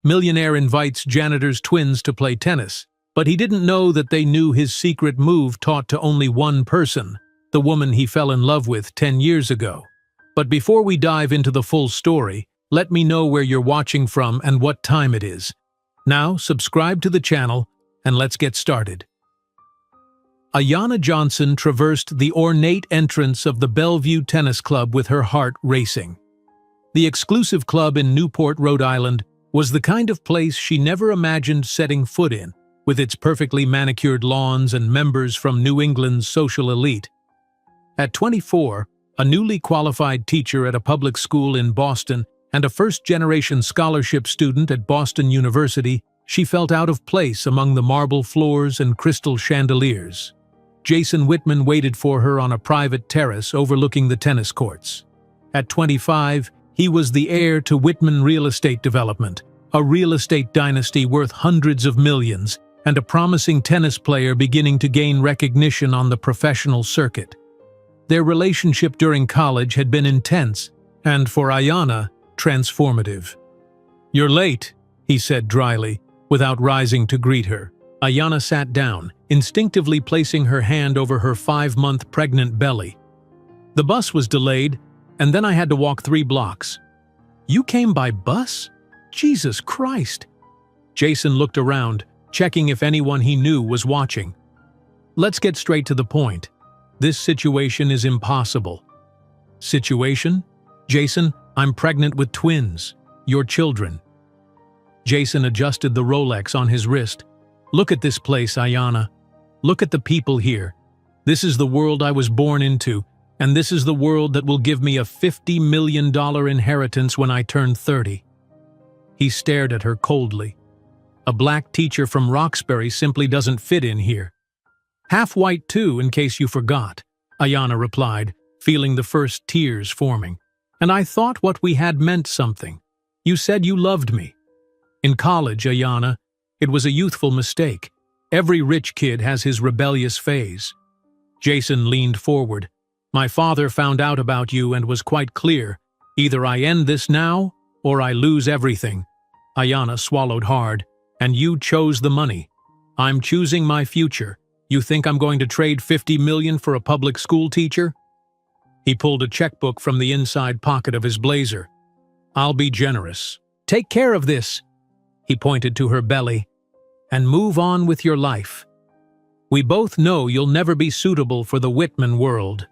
Millionaire invites Janitor's twins to play tennis, but he didn't know that they knew his secret move taught to only one person, the woman he fell in love with 10 years ago. But before we dive into the full story, let me know where you're watching from and what time it is. Now, subscribe to the channel, and let's get started. Ayanna Johnson traversed the ornate entrance of the Bellevue Tennis Club with her heart racing. The exclusive club in Newport, Rhode Island, was the kind of place she never imagined setting foot in, with its perfectly manicured lawns and members from New England's social elite. At 24, a newly qualified teacher at a public school in Boston and a first-generation scholarship student at Boston University, she felt out of place among the marble floors and crystal chandeliers. Jason Whitman waited for her on a private terrace overlooking the tennis courts. At 25, he was the heir to Whitman Real Estate Development, a real estate dynasty worth hundreds of millions, and a promising tennis player beginning to gain recognition on the professional circuit. Their relationship during college had been intense, and for Ayanna, transformative. "You're late," he said dryly, without rising to greet her. Ayanna sat down, instinctively placing her hand over her 5-month pregnant belly. "The bus was delayed, and then I had to walk 3 blocks." "You came by bus? Jesus Christ!" Jason looked around, checking if anyone he knew was watching. "Let's get straight to the point. This situation is impossible." "Situation? Jason, I'm pregnant with twins. Your children." Jason adjusted the Rolex on his wrist. "Look at this place, Ayanna. Look at the people here. This is the world I was born into, and this is the world that will give me a $50 million inheritance when I turn 30. He stared at her coldly. "A black teacher from Roxbury simply doesn't fit in here." "Half white too, in case you forgot," Ayanna replied, feeling the first tears forming. "And I thought what we had meant something. You said you loved me." "In college, Ayanna, it was a youthful mistake. Every rich kid has his rebellious phase." Jason leaned forward. "My father found out about you and was quite clear. Either I end this now, or I lose everything." Ayanna swallowed hard. "And you chose the money. I'm choosing my future. You think I'm going to trade $50 million for a public school teacher?" He pulled a checkbook from the inside pocket of his blazer. "I'll be generous. Take care of this," he pointed to her belly, "and move on with your life. We both know you'll never be suitable for the Whitman world."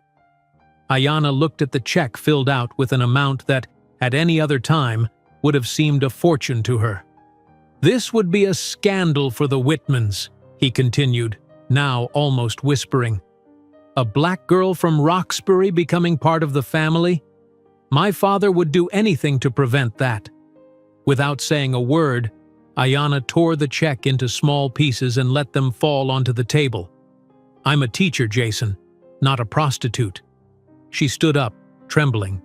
Ayanna looked at the check filled out with an amount that, at any other time, would have seemed a fortune to her. "This would be a scandal for the Whitmans," he continued, now almost whispering. "A black girl from Roxbury becoming part of the family? My father would do anything to prevent that." Without saying a word, Ayanna tore the check into small pieces and let them fall onto the table. "I'm a teacher, Jason, not a prostitute." She stood up, trembling.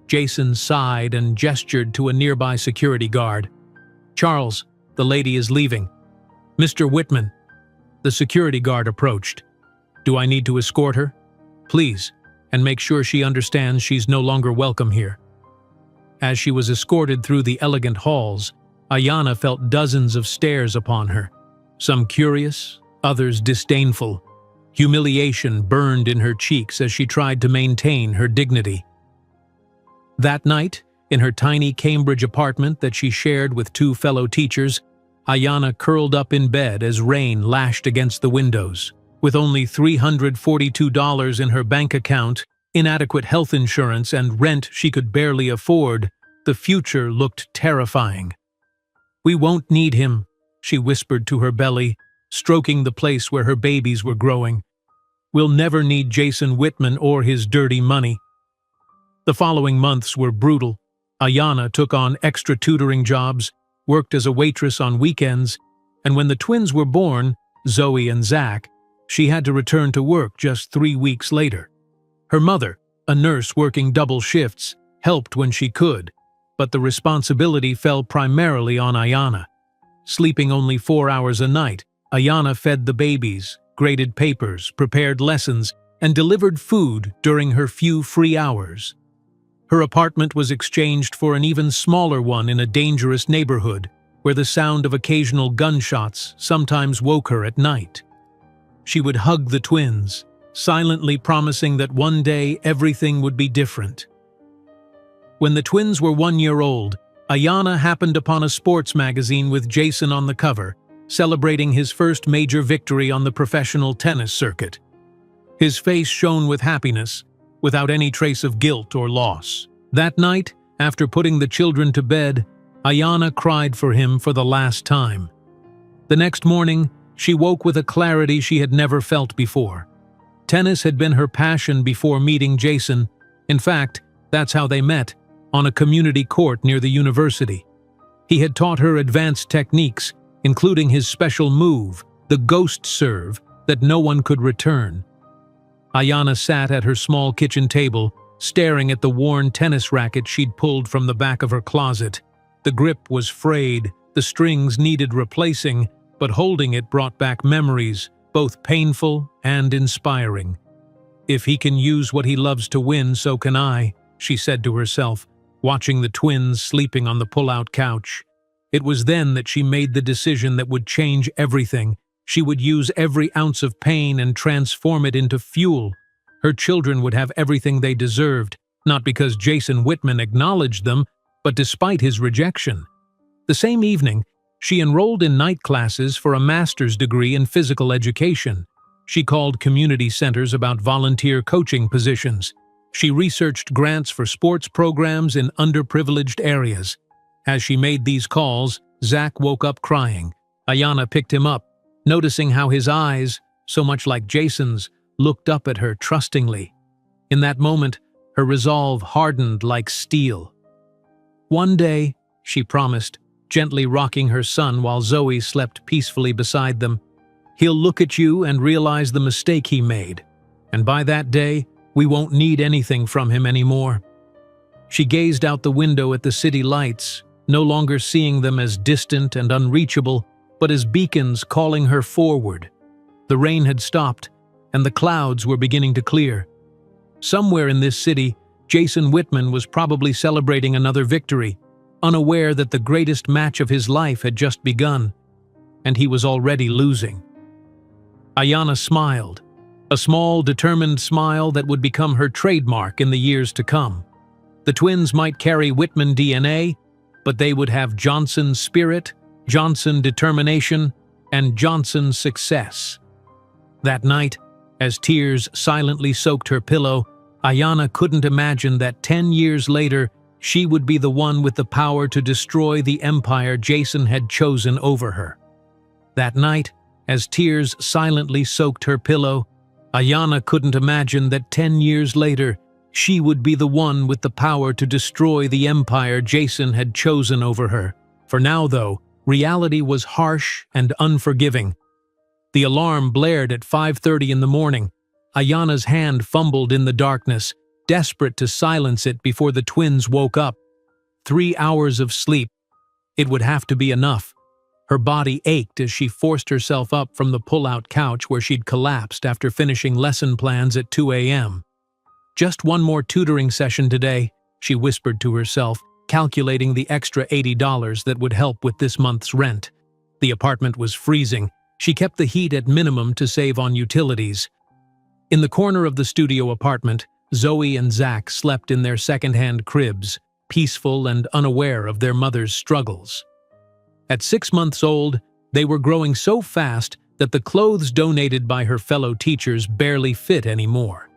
Jason sighed and gestured to a nearby security guard. "Charles, the lady is leaving." "Mr. Whitman." The security guard approached. "Do I need to escort her?" "Please, and make sure she understands she's no longer welcome here." As she was escorted through the elegant halls, Ayanna felt dozens of stares upon her, some curious, others disdainful. Humiliation burned in her cheeks as she tried to maintain her dignity. That night, in her tiny Cambridge apartment that she shared with 2 fellow teachers, Ayanna curled up in bed as rain lashed against the windows. With only $342 in her bank account, inadequate health insurance, and rent she could barely afford, the future looked terrifying. "We won't need him," she whispered to her belly, stroking the place where her babies were growing. "We'll never need Jason Whitman or his dirty money." The following months were brutal. Ayanna took on extra tutoring jobs, worked as a waitress on weekends, and when the twins were born, Zoe and Zach, she had to return to work just 3 weeks later. Her mother, a nurse working double shifts, helped when she could, but the responsibility fell primarily on Ayanna. Sleeping only 4 hours a night, Ayanna fed the babies, graded papers, prepared lessons, and delivered food during her few free hours. Her apartment was exchanged for an even smaller one in a dangerous neighborhood, where the sound of occasional gunshots sometimes woke her at night. She would hug the twins, silently promising that one day everything would be different. When the twins were 1 year old, Ayanna happened upon a sports magazine with Jason on the cover, celebrating his first major victory on the professional tennis circuit. His face shone with happiness, without any trace of guilt or loss. That night, after putting the children to bed, Ayanna cried for him for the last time. The next morning, she woke with a clarity she had never felt before. Tennis had been her passion before meeting Jason. In fact, that's how they met, on a community court near the university. He had taught her advanced techniques, including his special move, the ghost serve, that no one could return. Ayanna sat at her small kitchen table, staring at the worn tennis racket she'd pulled from the back of her closet. The grip was frayed, the strings needed replacing, but holding it brought back memories, both painful and inspiring. "If he can use what he loves to win, so can I," she said to herself, watching the twins sleeping on the pull-out couch. It was then that she made the decision that would change everything. She would use every ounce of pain and transform it into fuel. Her children would have everything they deserved, not because Jason Whitman acknowledged them, but despite his rejection. The same evening, she enrolled in night classes for a master's degree in physical education. She called community centers about volunteer coaching positions. She researched grants for sports programs in underprivileged areas. As she made these calls, Zach woke up crying. Ayanna picked him up, noticing how his eyes, so much like Jason's, looked up at her trustingly. In that moment, her resolve hardened like steel. "One day," she promised, gently rocking her son while Zoe slept peacefully beside them, "he'll look at you and realize the mistake he made. And by that day, we won't need anything from him anymore." She gazed out the window at the city lights, no longer seeing them as distant and unreachable, but as beacons calling her forward. The rain had stopped, and the clouds were beginning to clear. Somewhere in this city, Jason Whitman was probably celebrating another victory, unaware that the greatest match of his life had just begun, and he was already losing. Ayanna smiled, a small, determined smile that would become her trademark in the years to come. The twins might carry Whitman DNA, but they would have Johnson spirit, Johnson determination, and Johnson success. That night, as tears silently soaked her pillow, Ayanna couldn't imagine that 10 years later, she would be the one with the power to destroy the empire Jason had chosen over her. That night, as tears silently soaked her pillow, Ayanna couldn't imagine that 10 years later, she would be the one with the power to destroy the empire Jason had chosen over her. For now, though, reality was harsh and unforgiving. The alarm blared at 5:30 in the morning. Ayanna's hand fumbled in the darkness, desperate to silence it before the twins woke up. 3 hours of sleep. It would have to be enough. Her body ached as she forced herself up from the pull-out couch where she'd collapsed after finishing lesson plans at 2 a.m. "Just one more tutoring session today," she whispered to herself, calculating the extra $80 that would help with this month's rent. The apartment was freezing. She kept the heat at minimum to save on utilities. In the corner of the studio apartment, Zoe and Zach slept in their second-hand cribs, peaceful and unaware of their mother's struggles. At 6 months old, they were growing so fast that the clothes donated by her fellow teachers barely fit anymore.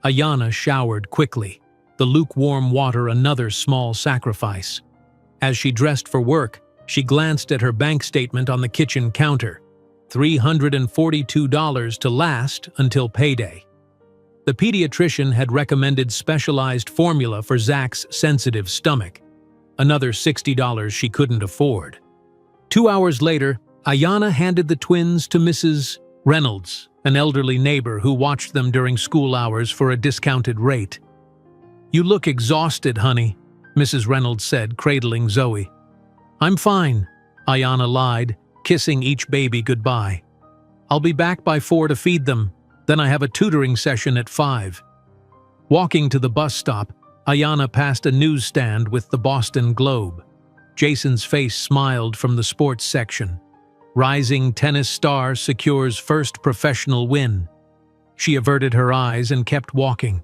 Ayanna showered quickly, the lukewarm water another small sacrifice. As she dressed for work, she glanced at her bank statement on the kitchen counter. $342 to last until payday. The pediatrician had recommended specialized formula for Zach's sensitive stomach, another $60 she couldn't afford. 2 hours later, Ayanna handed the twins to Mrs. Reynolds, an elderly neighbor who watched them during school hours for a discounted rate. "You look exhausted, honey," Mrs. Reynolds said, cradling Zoe. "I'm fine," Ayanna lied, kissing each baby goodbye. "I'll be back by 4 to feed them, then I have a tutoring session at 5. Walking to the bus stop, Ayanna passed a newsstand with the Boston Globe. Jason's face smiled from the sports section. Rising tennis star secures first professional win. She averted her eyes and kept walking.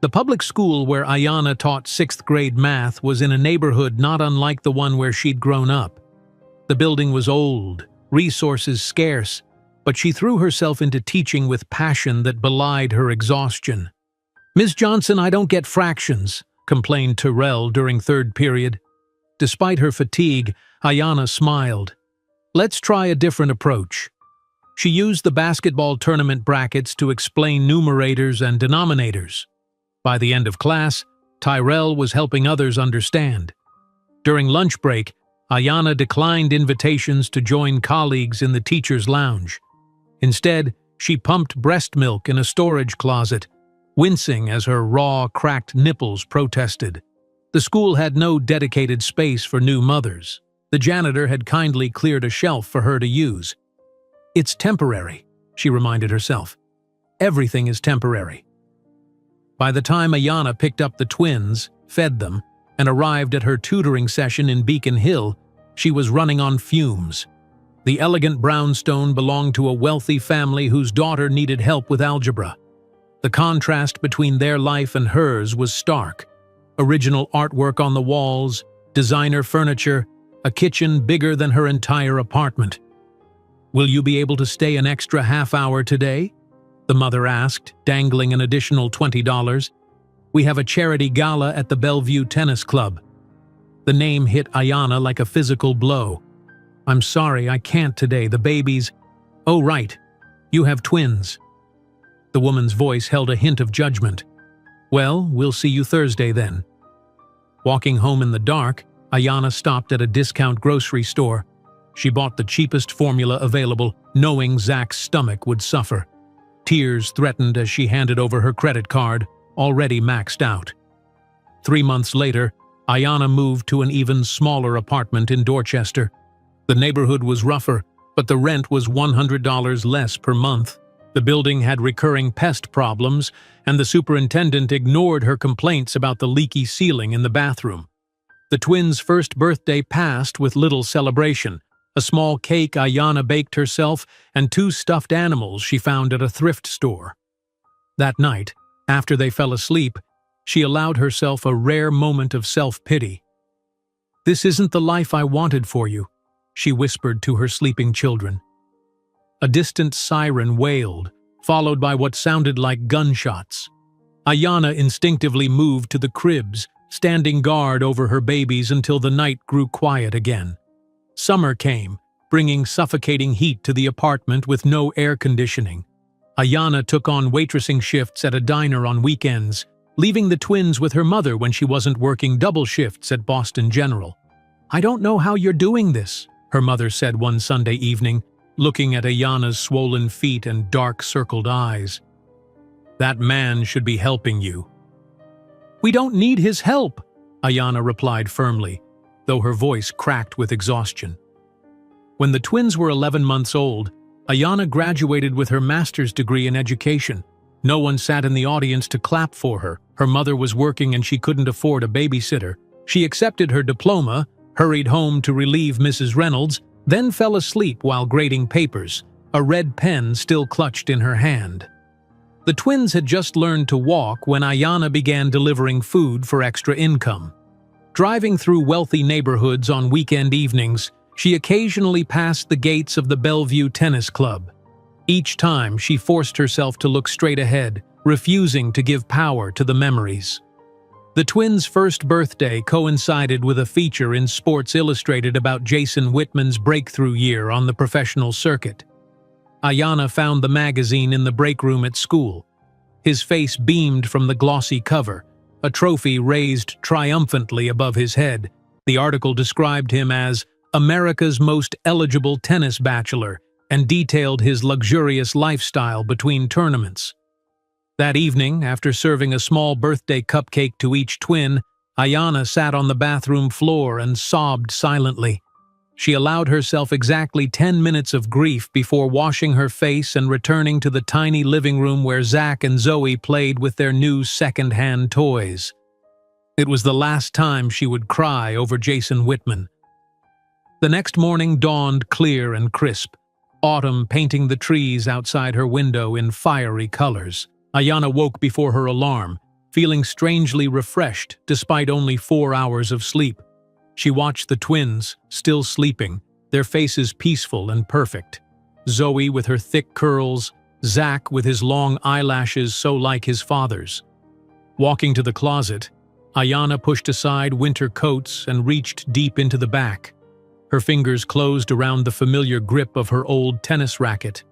The public school where Ayanna taught 6th grade math was in a neighborhood not unlike the one where she'd grown up. The building was old, resources scarce, but she threw herself into teaching with passion that belied her exhaustion. "Miss Johnson, I don't get fractions," complained Terrell during 3rd period. Despite her fatigue, Ayanna smiled. "Let's try a different approach." She used the basketball tournament brackets to explain numerators and denominators. By the end of class, Tyrell was helping others understand. During lunch break, Ayanna declined invitations to join colleagues in the teacher's lounge. Instead, she pumped breast milk in a storage closet, wincing as her raw, cracked nipples protested. The school had no dedicated space for new mothers. The janitor had kindly cleared a shelf for her to use. "It's temporary," she reminded herself. "Everything is temporary." By the time Ayanna picked up the twins, fed them, and arrived at her tutoring session in Beacon Hill, she was running on fumes. The elegant brownstone belonged to a wealthy family whose daughter needed help with algebra. The contrast between their life and hers was stark. Original artwork on the walls, designer furniture, a kitchen bigger than her entire apartment. "Will you be able to stay an extra half hour today?" the mother asked, dangling an additional $20. "We have a charity gala at the Bellevue Tennis Club." The name hit Ayanna like a physical blow. "I'm sorry, I can't today. The babies—" "Oh, right. You have twins." The woman's voice held a hint of judgment. "Well, we'll see you Thursday then." Walking home in the dark, Ayanna stopped at a discount grocery store. She bought the cheapest formula available, knowing Zach's stomach would suffer. Tears threatened as she handed over her credit card, already maxed out. 3 months later, Ayanna moved to an even smaller apartment in Dorchester. The neighborhood was rougher, but the rent was $100 less per month. The building had recurring pest problems, and the superintendent ignored her complaints about the leaky ceiling in the bathroom. The twins' first birthday passed with little celebration. A small cake Ayanna baked herself, and 2 stuffed animals she found at a thrift store. That night, after they fell asleep, she allowed herself a rare moment of self-pity. "This isn't the life I wanted for you," she whispered to her sleeping children. A distant siren wailed, followed by what sounded like gunshots. Ayanna instinctively moved to the cribs, standing guard over her babies until the night grew quiet again. Summer came, bringing suffocating heat to the apartment with no air conditioning. Ayanna took on waitressing shifts at a diner on weekends, leaving the twins with her mother when she wasn't working double shifts at Boston General. "I don't know how you're doing this," her mother said one Sunday evening, looking at Ayanna's swollen feet and dark-circled eyes. "That man should be helping you." "We don't need his help," Ayanna replied firmly, though her voice cracked with exhaustion. When the twins were 11 months old, Ayanna graduated with her master's degree in education. No one sat in the audience to clap for her. Her mother was working and she couldn't afford a babysitter. She accepted her diploma, hurried home to relieve Mrs. Reynolds, then fell asleep while grading papers, a red pen still clutched in her hand. The twins had just learned to walk when Ayanna began delivering food for extra income. Driving through wealthy neighborhoods on weekend evenings, she occasionally passed the gates of the Bellevue Tennis Club. Each time, she forced herself to look straight ahead, refusing to give power to the memories. The twins' first birthday coincided with a feature in Sports Illustrated about Jason Whitman's breakthrough year on the professional circuit. Ayanna found the magazine in the break room at school. His face beamed from the glossy cover, a trophy raised triumphantly above his head. The article described him as America's most eligible tennis bachelor and detailed his luxurious lifestyle between tournaments. That evening, after serving a small birthday cupcake to each twin, Ayanna sat on the bathroom floor and sobbed silently. She allowed herself exactly 10 minutes of grief before washing her face and returning to the tiny living room where Zach and Zoe played with their new second-hand toys. It was the last time she would cry over Jason Whitman. The next morning dawned clear and crisp, autumn painting the trees outside her window in fiery colors. Ayanna woke before her alarm, feeling strangely refreshed despite only 4 hours of sleep. She watched the twins, still sleeping, their faces peaceful and perfect. Zoe with her thick curls, Zach with his long eyelashes so like his father's. Walking to the closet, Ayanna pushed aside winter coats and reached deep into the back. Her fingers closed around the familiar grip of her old tennis racket.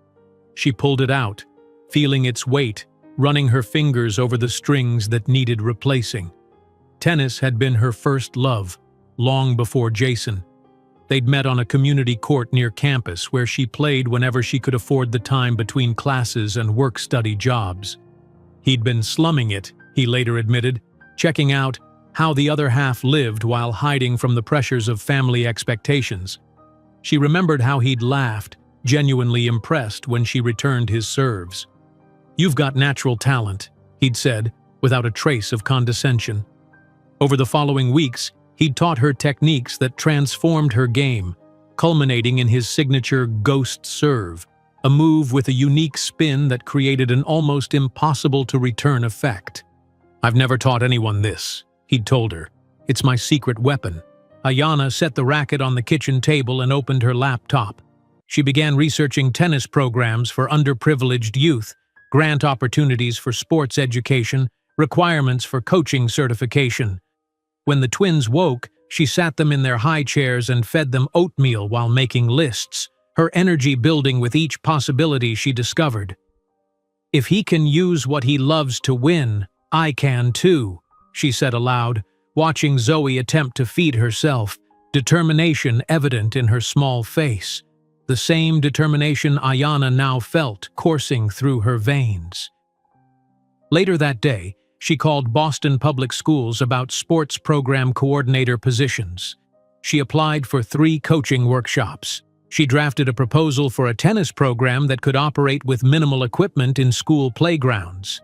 She pulled it out, feeling its weight, running her fingers over the strings that needed replacing. Tennis had been her first love, long before Jason. They'd met on a community court near campus where she played whenever she could afford the time between classes and work-study jobs. He'd been slumming it, he later admitted, checking out how the other half lived while hiding from the pressures of family expectations. She remembered how he'd laughed, genuinely impressed when she returned his serves. "You've got natural talent," he'd said, without a trace of condescension. Over the following weeks, he'd taught her techniques that transformed her game, culminating in his signature ghost serve, a move with a unique spin that created an almost impossible-to-return effect. "I've never taught anyone this," he'd told her. "It's my secret weapon." Ayanna set the racket on the kitchen table and opened her laptop. She began researching tennis programs for underprivileged youth, grant opportunities for sports education, requirements for coaching certification. When the twins woke, she sat them in their high chairs and fed them oatmeal while making lists, her energy building with each possibility she discovered. "If he can use what he loves to win, I can too," she said aloud, watching Zoe attempt to feed herself, determination evident in her small face, the same determination Ayanna now felt coursing through her veins. Later that day, she called Boston Public Schools about sports program coordinator positions. She applied for 3 coaching workshops. She drafted a proposal for a tennis program that could operate with minimal equipment in school playgrounds.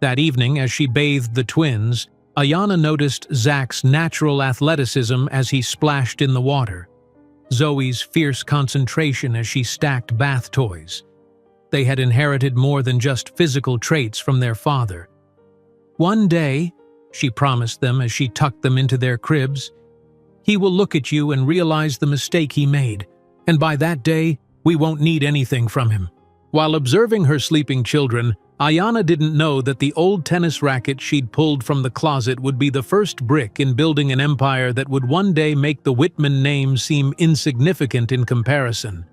That evening, as she bathed the twins, Ayanna noticed Zach's natural athleticism as he splashed in the water, Zoe's fierce concentration as she stacked bath toys. They had inherited more than just physical traits from their father. "One day," she promised them as she tucked them into their cribs, "he will look at you and realize the mistake he made, and by that day, we won't need anything from him." While observing her sleeping children, Ayanna didn't know that the old tennis racket she'd pulled from the closet would be the first brick in building an empire that would one day make the Whitman name seem insignificant in comparison.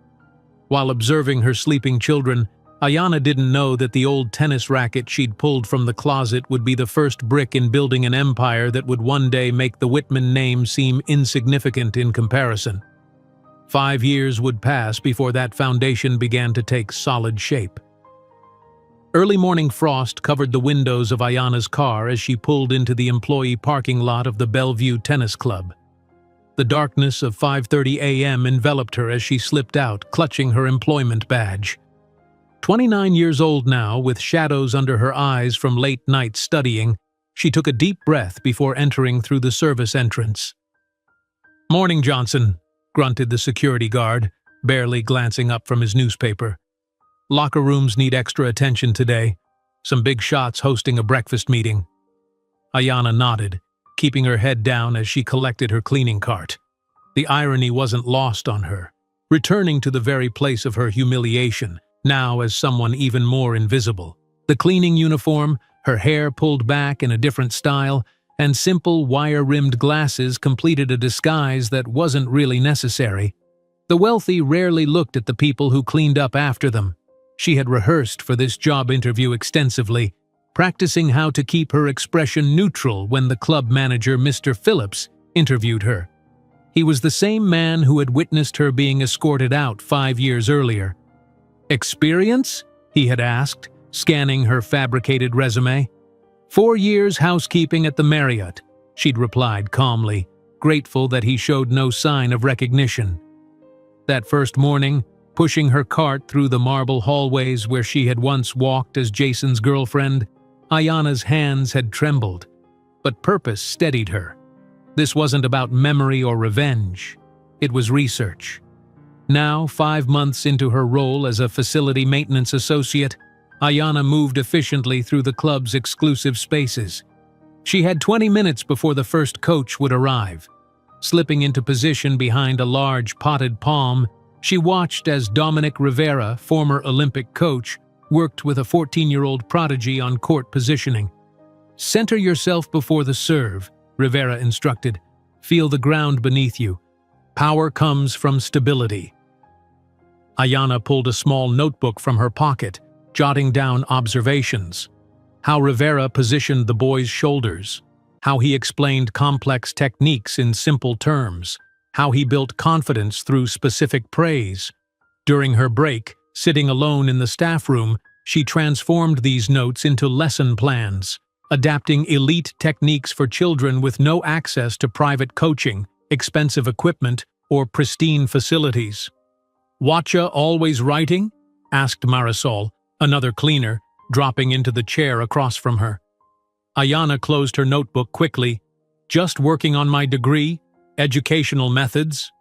While observing her sleeping children, Ayanna didn't know that the old tennis racket she'd pulled from the closet would be the first brick in building an empire that would one day make the Whitman name seem insignificant in comparison. 5 years would pass before that foundation began to take solid shape. Early morning frost covered the windows of Ayanna's car as she pulled into the employee parking lot of the Bellevue Tennis Club. The darkness of 5:30 a.m. enveloped her as she slipped out, clutching her employment badge. 29 years old now, with shadows under her eyes from late-night studying, she took a deep breath before entering through the service entrance. "Morning, Johnson," grunted the security guard, barely glancing up from his newspaper. "Locker rooms need extra attention today. Some big shots hosting a breakfast meeting." Ayanna nodded, keeping her head down as she collected her cleaning cart. The irony wasn't lost on her. Returning to the very place of her humiliation, now as someone even more invisible. The cleaning uniform, her hair pulled back in a different style, and simple wire-rimmed glasses completed a disguise that wasn't really necessary. The wealthy rarely looked at the people who cleaned up after them. She had rehearsed for this job interview extensively, practicing how to keep her expression neutral when the club manager, Mr. Phillips, interviewed her. He was the same man who had witnessed her being escorted out 5 years earlier. "Experience?" he had asked, scanning her fabricated resume. 4 years housekeeping at the Marriott," she'd replied calmly, grateful that he showed no sign of recognition. That first morning, pushing her cart through the marble hallways where she had once walked as Jason's girlfriend, Ayanna's hands had trembled. but purpose steadied her. This wasn't about memory or revenge. It was research. Now, 5 months into her role as a facility maintenance associate, Ayanna moved efficiently through the club's exclusive spaces. She had 20 minutes before the first coach would arrive. Slipping into position behind a large potted palm, she watched as Dominic Rivera, former Olympic coach, worked with a 14-year-old prodigy on court positioning. "Center yourself before the serve," Rivera instructed. "Feel the ground beneath you. Power comes from stability." Ayanna pulled a small notebook from her pocket, jotting down observations. How Rivera positioned the boy's shoulders. How he explained complex techniques in simple terms. How he built confidence through specific praise. During her break, sitting alone in the staff room, she transformed these notes into lesson plans, adapting elite techniques for children with no access to private coaching, expensive equipment, or pristine facilities. "Watcha always writing?" asked Marisol, another cleaner, dropping into the chair across from her. Ayanna closed her notebook quickly. "Just working on my degree, educational methods."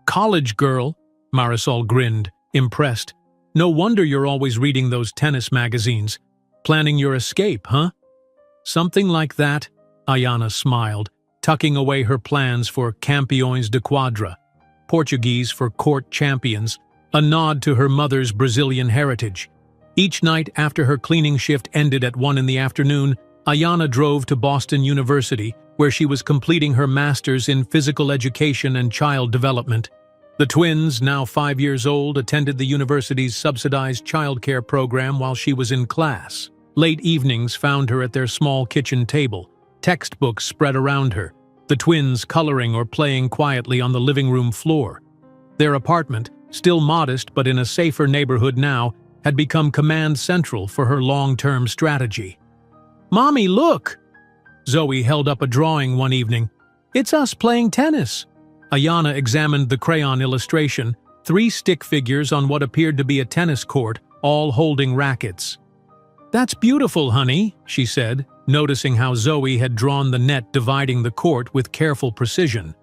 "College girl," Marisol grinned, impressed. "No wonder you're always reading those tennis magazines. Planning your escape, huh?" "Something like that," Ayanna smiled, tucking away her plans for campeões de quadra, Portuguese for court champions, a nod to her mother's Brazilian heritage. Each night after her cleaning shift ended at 1 in the afternoon, Ayanna drove to Boston University, where she was completing her master's in physical education and child development. The twins, now 5 years old, attended the university's subsidized childcare program while she was in class. Late evenings found her at their small kitchen table, textbooks spread around her, the twins coloring or playing quietly on the living room floor. Their apartment, still modest but in a safer neighborhood now, had become command central for her long-term strategy. "Mommy, look!" Zoe held up a drawing one evening. "It's us playing tennis." Ayanna examined the crayon illustration, 3 stick figures on what appeared to be a tennis court, all holding rackets. "That's beautiful, honey," she said, noticing how Zoe had drawn the net dividing the court with careful precision.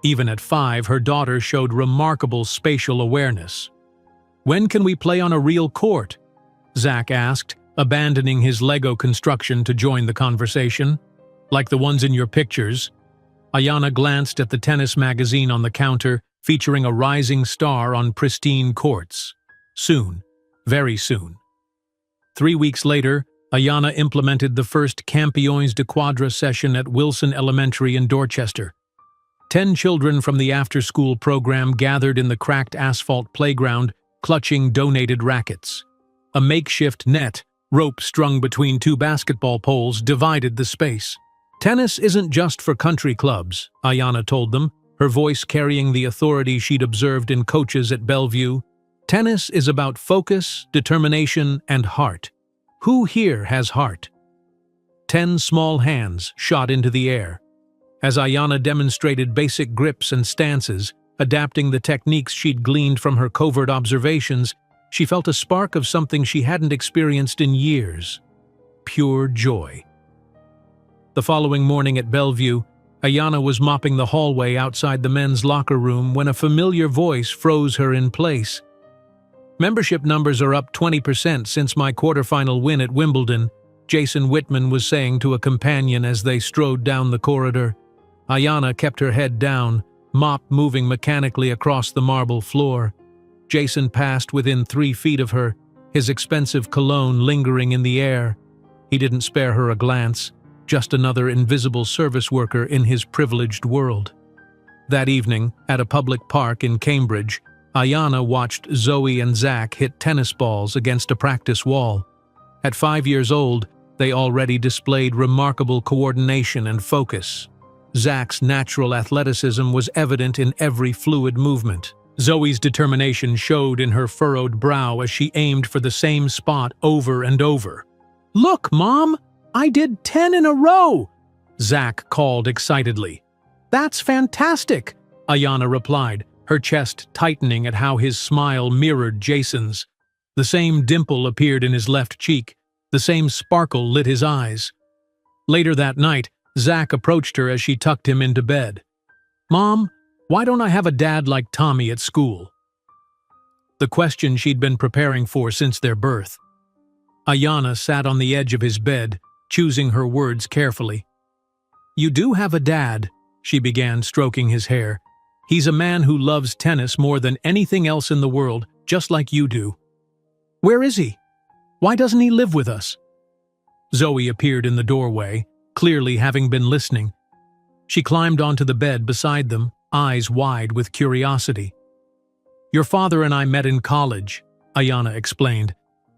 Even at 5, her daughter showed remarkable spatial awareness. "When can we play on a real court?" Zach asked, abandoning his Lego construction to join the conversation. "Like the ones in your pictures." Ayanna glanced at the tennis magazine on the counter, featuring a rising star on pristine courts. Soon. Very soon. 3 weeks later, Ayanna implemented the first Campeões de Quadra session at Wilson Elementary in Dorchester. 10 children from the after-school program gathered in the cracked asphalt playground, clutching donated rackets. A makeshift net, rope strung between 2 basketball poles, divided the space. "Tennis isn't just for country clubs," Ayanna told them, her voice carrying the authority she'd observed in coaches at Bellevue. "Tennis is about focus, determination, and heart. Who here has heart?" 10 small hands shot into the air. As Ayanna demonstrated basic grips and stances, adapting the techniques she'd gleaned from her covert observations, she felt a spark of something she hadn't experienced in years. Pure joy. The following morning at Bellevue, Ayanna was mopping the hallway outside the men's locker room when a familiar voice froze her in place. "Membership numbers are up 20% since my quarterfinal win at Wimbledon," Jason Whitman was saying to a companion as they strode down the corridor. Ayanna kept her head down, mop moving mechanically across the marble floor. Jason passed within 3 feet of her, his expensive cologne lingering in the air. He didn't spare her a glance, just another invisible service worker in his privileged world. That evening, at a public park in Cambridge, Ayanna watched Zoe and Zach hit tennis balls against a practice wall. At 5 years old, they already displayed remarkable coordination and focus. Zach's natural athleticism was evident in every fluid movement. Zoe's determination showed in her furrowed brow as she aimed for the same spot over and over. "Look, Mom! I did 10 in a row!" Zach called excitedly. "That's fantastic!" Ayanna replied, her chest tightening at how his smile mirrored Jason's. The same dimple appeared in his left cheek. The same sparkle lit his eyes. Later that night, Zach approached her as she tucked him into bed. "Mom, why don't I have a dad like Tommy at school?" The question she'd been preparing for since their birth. Ayanna sat on the edge of his bed, choosing her words carefully. "You do have a dad," she began, stroking his hair. "He's a man who loves tennis more than anything else in the world, just like you do." "Where is he? Why doesn't he live with us?" Zoe appeared in the doorway, clearly having been listening. She climbed onto the bed beside them, eyes wide with curiosity. "Your father and I met in college," Ayanna explained.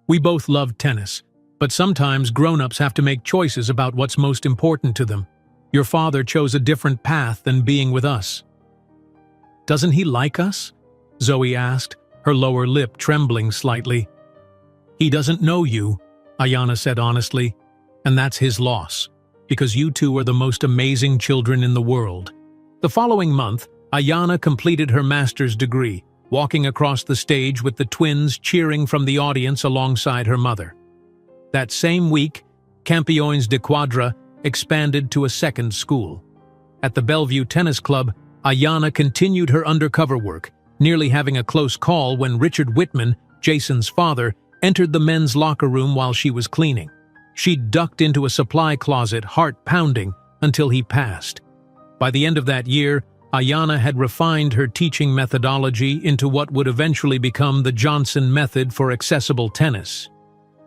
"We both loved tennis, but sometimes grown-ups have to make choices about what's most important to them. Your father chose a different path than being with us." "Doesn't he like us?" Zoe asked, her lower lip trembling slightly. "He doesn't know you," Ayanna said honestly, "and that's his loss, because you two are the most amazing children in the world." The following month, Ayanna completed her master's degree, walking across the stage with the twins cheering from the audience alongside her mother. That same week, Campeões de Quadra expanded to a second school. At the Bellevue Tennis Club, Ayanna continued her undercover work, nearly having a close call when Richard Whitman, Jason's father, entered the men's locker room while she was cleaning. She ducked into a supply closet, heart pounding, until he passed. By the end of that year, Ayanna had refined her teaching methodology into what would eventually become the Johnson method for accessible tennis.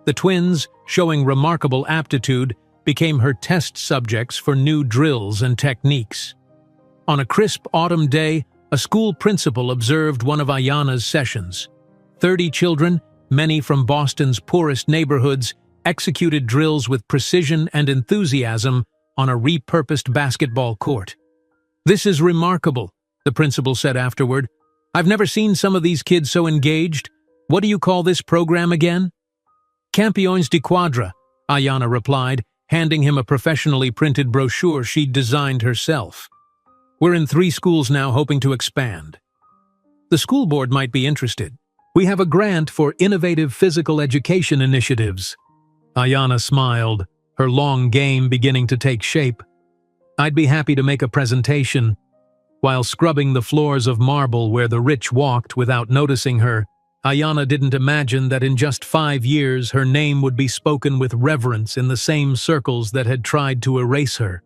The twins, showing remarkable aptitude, became her test subjects for new drills and techniques. On a crisp autumn day, a school principal observed one of Ayanna's sessions. 30 children, many from Boston's poorest neighborhoods, executed drills with precision and enthusiasm on a repurposed basketball court. "This is remarkable," the principal said afterward. "I've never seen some of these kids so engaged. What do you call this program again?" "Campeões de Quadra," Ayanna replied, handing him a professionally printed brochure she'd designed herself. "We're in 3 schools now, hoping to expand. The school board might be interested. We have a grant for innovative physical education initiatives." Ayanna smiled, her long game beginning to take shape. "I'd be happy to make a presentation." While scrubbing the floors of marble where the rich walked without noticing her, Ayanna didn't imagine that in just 5 years her name would be spoken with reverence in the same circles that had tried to erase her.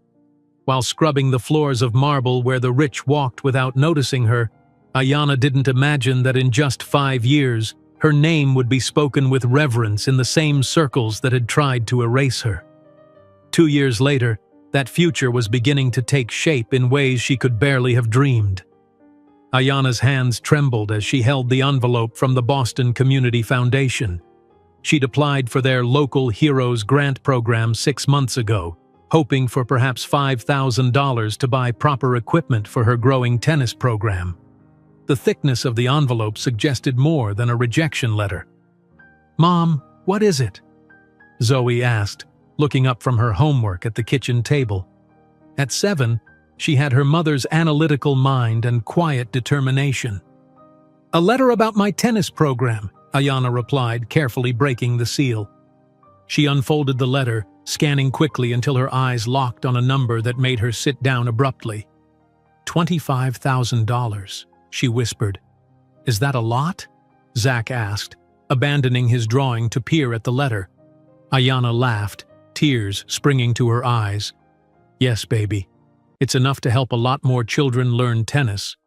While scrubbing the floors of marble where the rich walked without noticing her, Ayanna didn't imagine that in just 5 years her name would be spoken with reverence in the same circles that had tried to erase her. 2 years later, that future was beginning to take shape in ways she could barely have dreamed. Ayanna's hands trembled as she held the envelope from the Boston Community Foundation. She'd applied for their Local Heroes grant program 6 months ago, hoping for perhaps $5,000 to buy proper equipment for her growing tennis program. The thickness of the envelope suggested more than a rejection letter. "Mom, what is it?" Zoe asked, looking up from her homework at the kitchen table. At 7, she had her mother's analytical mind and quiet determination. "A letter about my tennis program," Ayanna replied, carefully breaking the seal. She unfolded the letter, scanning quickly until her eyes locked on a number that made her sit down abruptly. $25,000, she whispered. "Is that a lot?" Zach asked, abandoning his drawing to peer at the letter. Ayanna laughed, tears springing to her eyes. "Yes, baby. It's enough to help a lot more children learn tennis."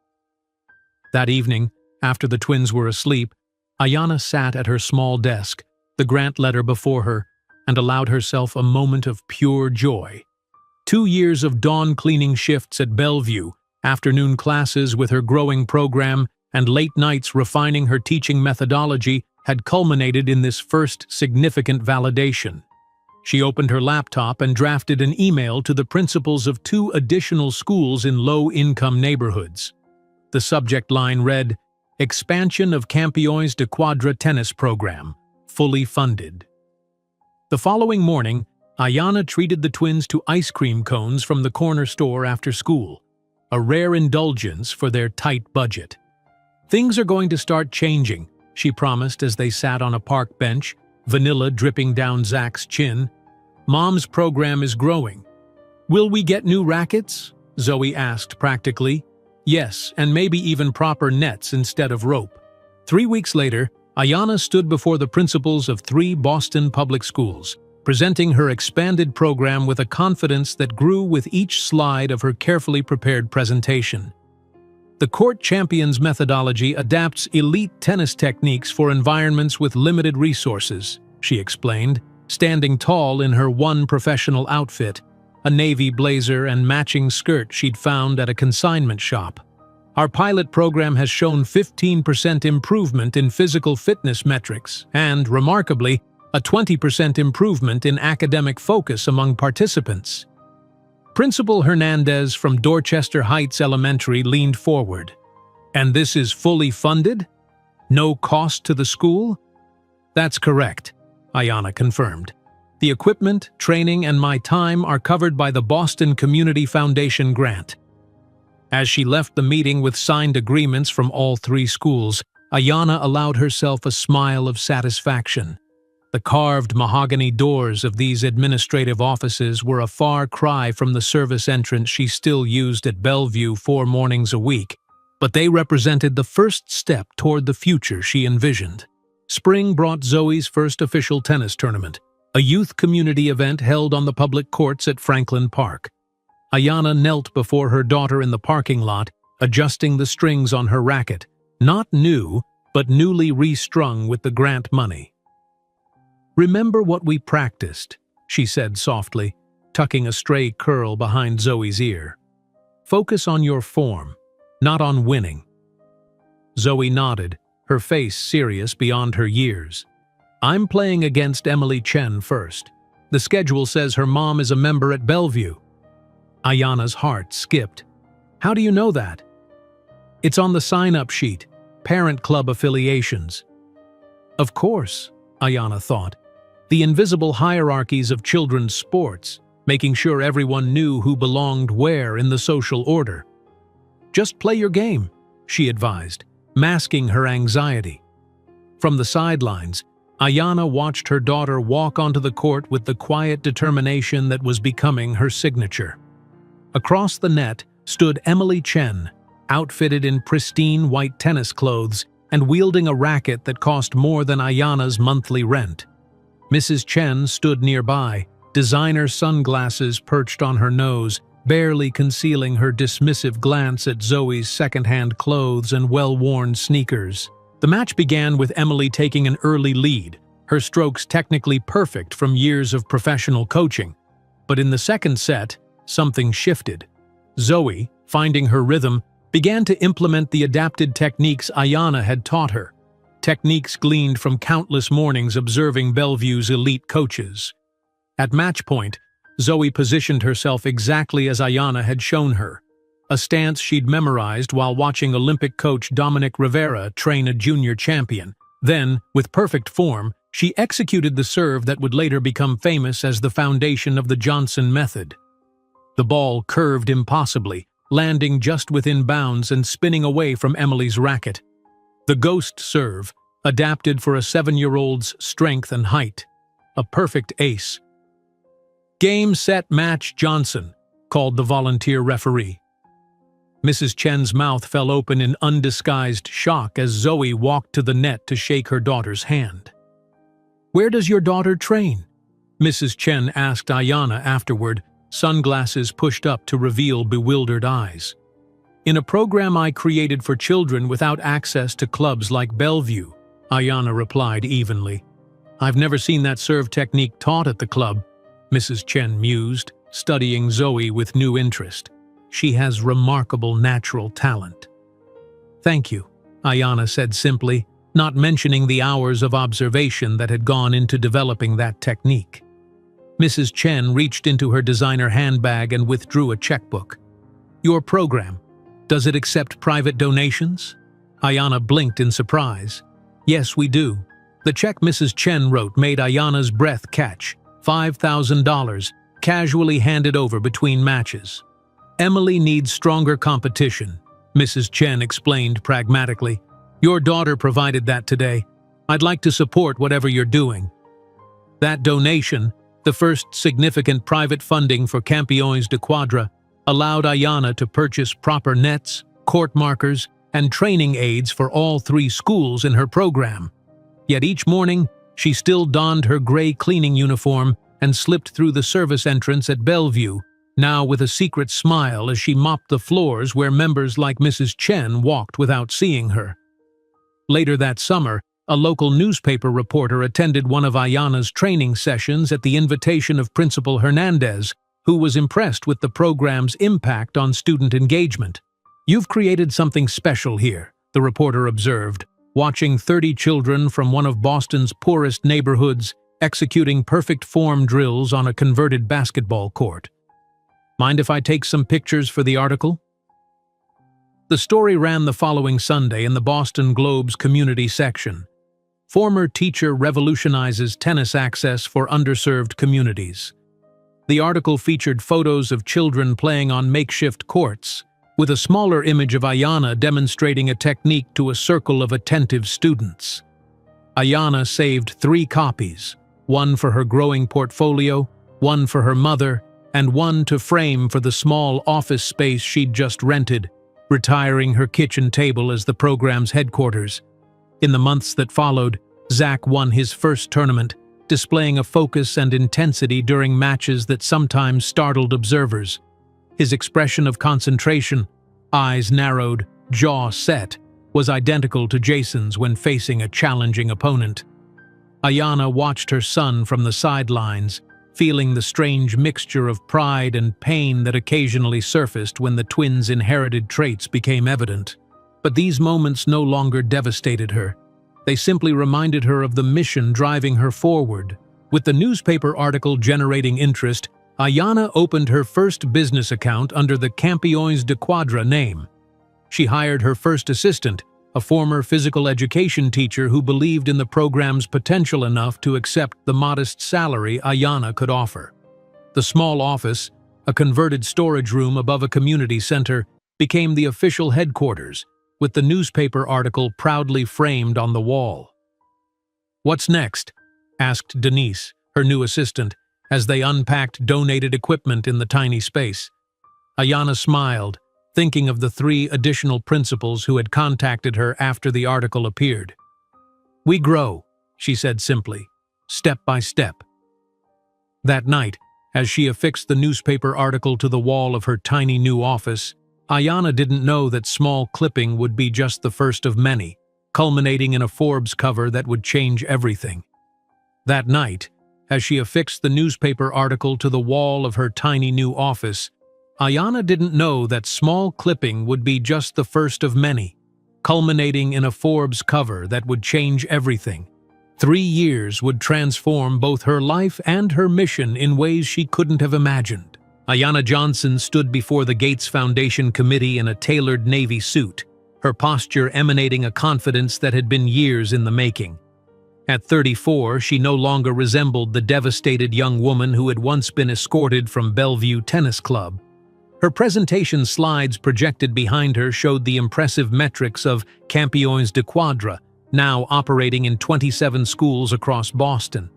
That evening, after the twins were asleep, Ayanna sat at her small desk, the grant letter before her, and allowed herself a moment of pure joy. 2 years of dawn cleaning shifts at Bellevue, afternoon classes with her growing program, and late nights refining her teaching methodology had culminated in this first significant validation. She opened her laptop and drafted an email to the principals of 2 additional schools in low-income neighborhoods. The subject line read, "Expansion of Campeões de Quadra Tennis Program, fully funded." The following morning, Ayanna treated the twins to ice cream cones from the corner store after school, a rare indulgence for their tight budget. "Things are going to start changing," she promised as they sat on a park bench, vanilla dripping down Zach's chin. "Mom's program is growing." "Will we get new rackets?" Zoe asked practically. "Yes, and maybe even proper nets instead of rope." 3 weeks later, Ayanna stood before the principals of 3 Boston public schools, presenting her expanded program with a confidence that grew with each slide of her carefully prepared presentation. The Court Champions methodology adapts elite tennis techniques for environments with limited resources, she explained, standing tall in her one professional outfit, a navy blazer and matching skirt she'd found at a consignment shop. "Our pilot program has shown 15% improvement in physical fitness metrics and, remarkably, a 20% improvement in academic focus among participants." Principal Hernandez from Dorchester Heights Elementary leaned forward. "And this is fully funded? No cost to the school?" "That's correct," Ayanna confirmed. "The equipment, training, and my time are covered by the Boston Community Foundation grant." As she left the meeting with signed agreements from all 3 schools, Ayanna allowed herself a smile of satisfaction. The carved mahogany doors of these administrative offices were a far cry from the service entrance she still used at Bellevue 4 mornings a week, but they represented the first step toward the future she envisioned. Spring brought Zoe's first official tennis tournament, a youth community event held on the public courts at Franklin Park. Ayanna knelt before her daughter in the parking lot, adjusting the strings on her racket, not new, but newly restrung with the grant money. "Remember what we practiced," she said softly, tucking a stray curl behind Zoe's ear. "Focus on your form, not on winning." Zoe nodded, her face serious beyond her years. "I'm playing against Emily Chen first. The schedule says her mom is a member at Bellevue." Ayanna's heart skipped. "How do you know that?" "It's on the sign-up sheet, parent club affiliations." Of course, Ayanna thought. The invisible hierarchies of children's sports, making sure everyone knew who belonged where in the social order. "Just play your game," she advised, masking her anxiety. From the sidelines, Ayanna watched her daughter walk onto the court with the quiet determination that was becoming her signature. Across the net stood Emily Chen, outfitted in pristine white tennis clothes and wielding a racket that cost more than Ayanna's monthly rent. Mrs. Chen stood nearby, designer sunglasses perched on her nose, barely concealing her dismissive glance at Zoe's second-hand clothes and well-worn sneakers. The match began with Emily taking an early lead, her strokes technically perfect from years of professional coaching. But in the second set, something shifted. Zoe, finding her rhythm, began to implement the adapted techniques Ayanna had taught her. Techniques gleaned from countless mornings observing Bellevue's elite coaches. At match point, Zoe positioned herself exactly as Ayanna had shown her, a stance she'd memorized while watching Olympic coach Dominic Rivera train a junior champion. Then, with perfect form, she executed the serve that would later become famous as the foundation of the Johnson method. The ball curved impossibly, landing just within bounds and spinning away from Emily's racket. The ghost serve, adapted for a 7-year-old's strength and height. A perfect ace. "Game, set, match, Johnson," called the volunteer referee. Mrs. Chen's mouth fell open in undisguised shock as Zoe walked to the net to shake her daughter's hand. "Where does your daughter train?" Mrs. Chen asked Ayanna afterward, sunglasses pushed up to reveal bewildered eyes. "In a program I created for children without access to clubs like Bellevue," Ayanna replied evenly. "I've never seen that serve technique taught at the club," Mrs. Chen mused, studying Zoe with new interest. "She has remarkable natural talent." "Thank you," Ayanna said simply, not mentioning the hours of observation that had gone into developing that technique. Mrs. Chen reached into her designer handbag and withdrew a checkbook. "Your program, does it accept private donations?" Ayanna blinked in surprise. "Yes, we do." The check Mrs. Chen wrote made Ayanna's breath catch. $5,000, casually handed over between matches. "Emily needs stronger competition," Mrs. Chen explained pragmatically. "Your daughter provided that today. I'd like to support whatever you're doing." That donation, The first significant private funding for Campions de Quadra allowed Ayana to purchase proper nets, court markers, and training aids for all 3 schools in her program. Yet each morning, she still donned her gray cleaning uniform and slipped through the service entrance at Bellevue, now with a secret smile as she mopped the floors where members like Mrs. Chen walked without seeing her. Later that summer, a local newspaper reporter attended one of Ayana's training sessions at the invitation of Principal Hernandez, who was impressed with the program's impact on student engagement. "You've created something special here," the reporter observed, watching 30 children from one of Boston's poorest neighborhoods executing perfect form drills on a converted basketball court. "Mind if I take some pictures for the article?" The story ran the following Sunday in the Boston Globe's community section. Former teacher revolutionizes tennis access for underserved communities. The article featured photos of children playing on makeshift courts, with a smaller image of Ayana demonstrating a technique to a circle of attentive students. Ayana saved 3 copies, one for her growing portfolio, one for her mother, and one to frame for the small office space she'd just rented, retiring her kitchen table as the program's headquarters. In the months that followed, Zach won his first tournament, displaying a focus and intensity during matches that sometimes startled observers. His expression of concentration, eyes narrowed, jaw set, was identical to Jason's when facing a challenging opponent. Ayana watched her son from the sidelines, feeling the strange mixture of pride and pain that occasionally surfaced when the twins' inherited traits became evident. But these moments no longer devastated her. They simply reminded her of the mission driving her forward. With the newspaper article generating interest, Ayana opened her first business account under the Campions de Quadra name. She hired her first assistant, a former physical education teacher who believed in the program's potential enough to accept the modest salary Ayana could offer. The small office, a converted storage room above a community center, became the official headquarters, with the newspaper article proudly framed on the wall. "What's next?" asked Denise, her new assistant, as they unpacked donated equipment in the tiny space. Ayana smiled, thinking of the 3 additional principals who had contacted her after the article appeared. "We grow," she said simply, "step by step." That night, as she affixed the newspaper article to the wall of her tiny new office, Ayana didn't know that small clipping would be just the first of many, culminating in a Forbes cover that would change everything. That night, as she affixed the newspaper article to the wall of her tiny new office, Ayana didn't know that small clipping would be just the first of many, culminating in a Forbes cover that would change everything. 3 years would transform both her life and her mission in ways she couldn't have imagined. Ayana Johnson stood before the Gates Foundation committee in a tailored navy suit, her posture emanating a confidence that had been years in the making. At 34, she no longer resembled the devastated young woman who had once been escorted from Bellevue Tennis Club. Her presentation slides projected behind her showed the impressive metrics of Campions de Quadra, now operating in 27 schools across Boston.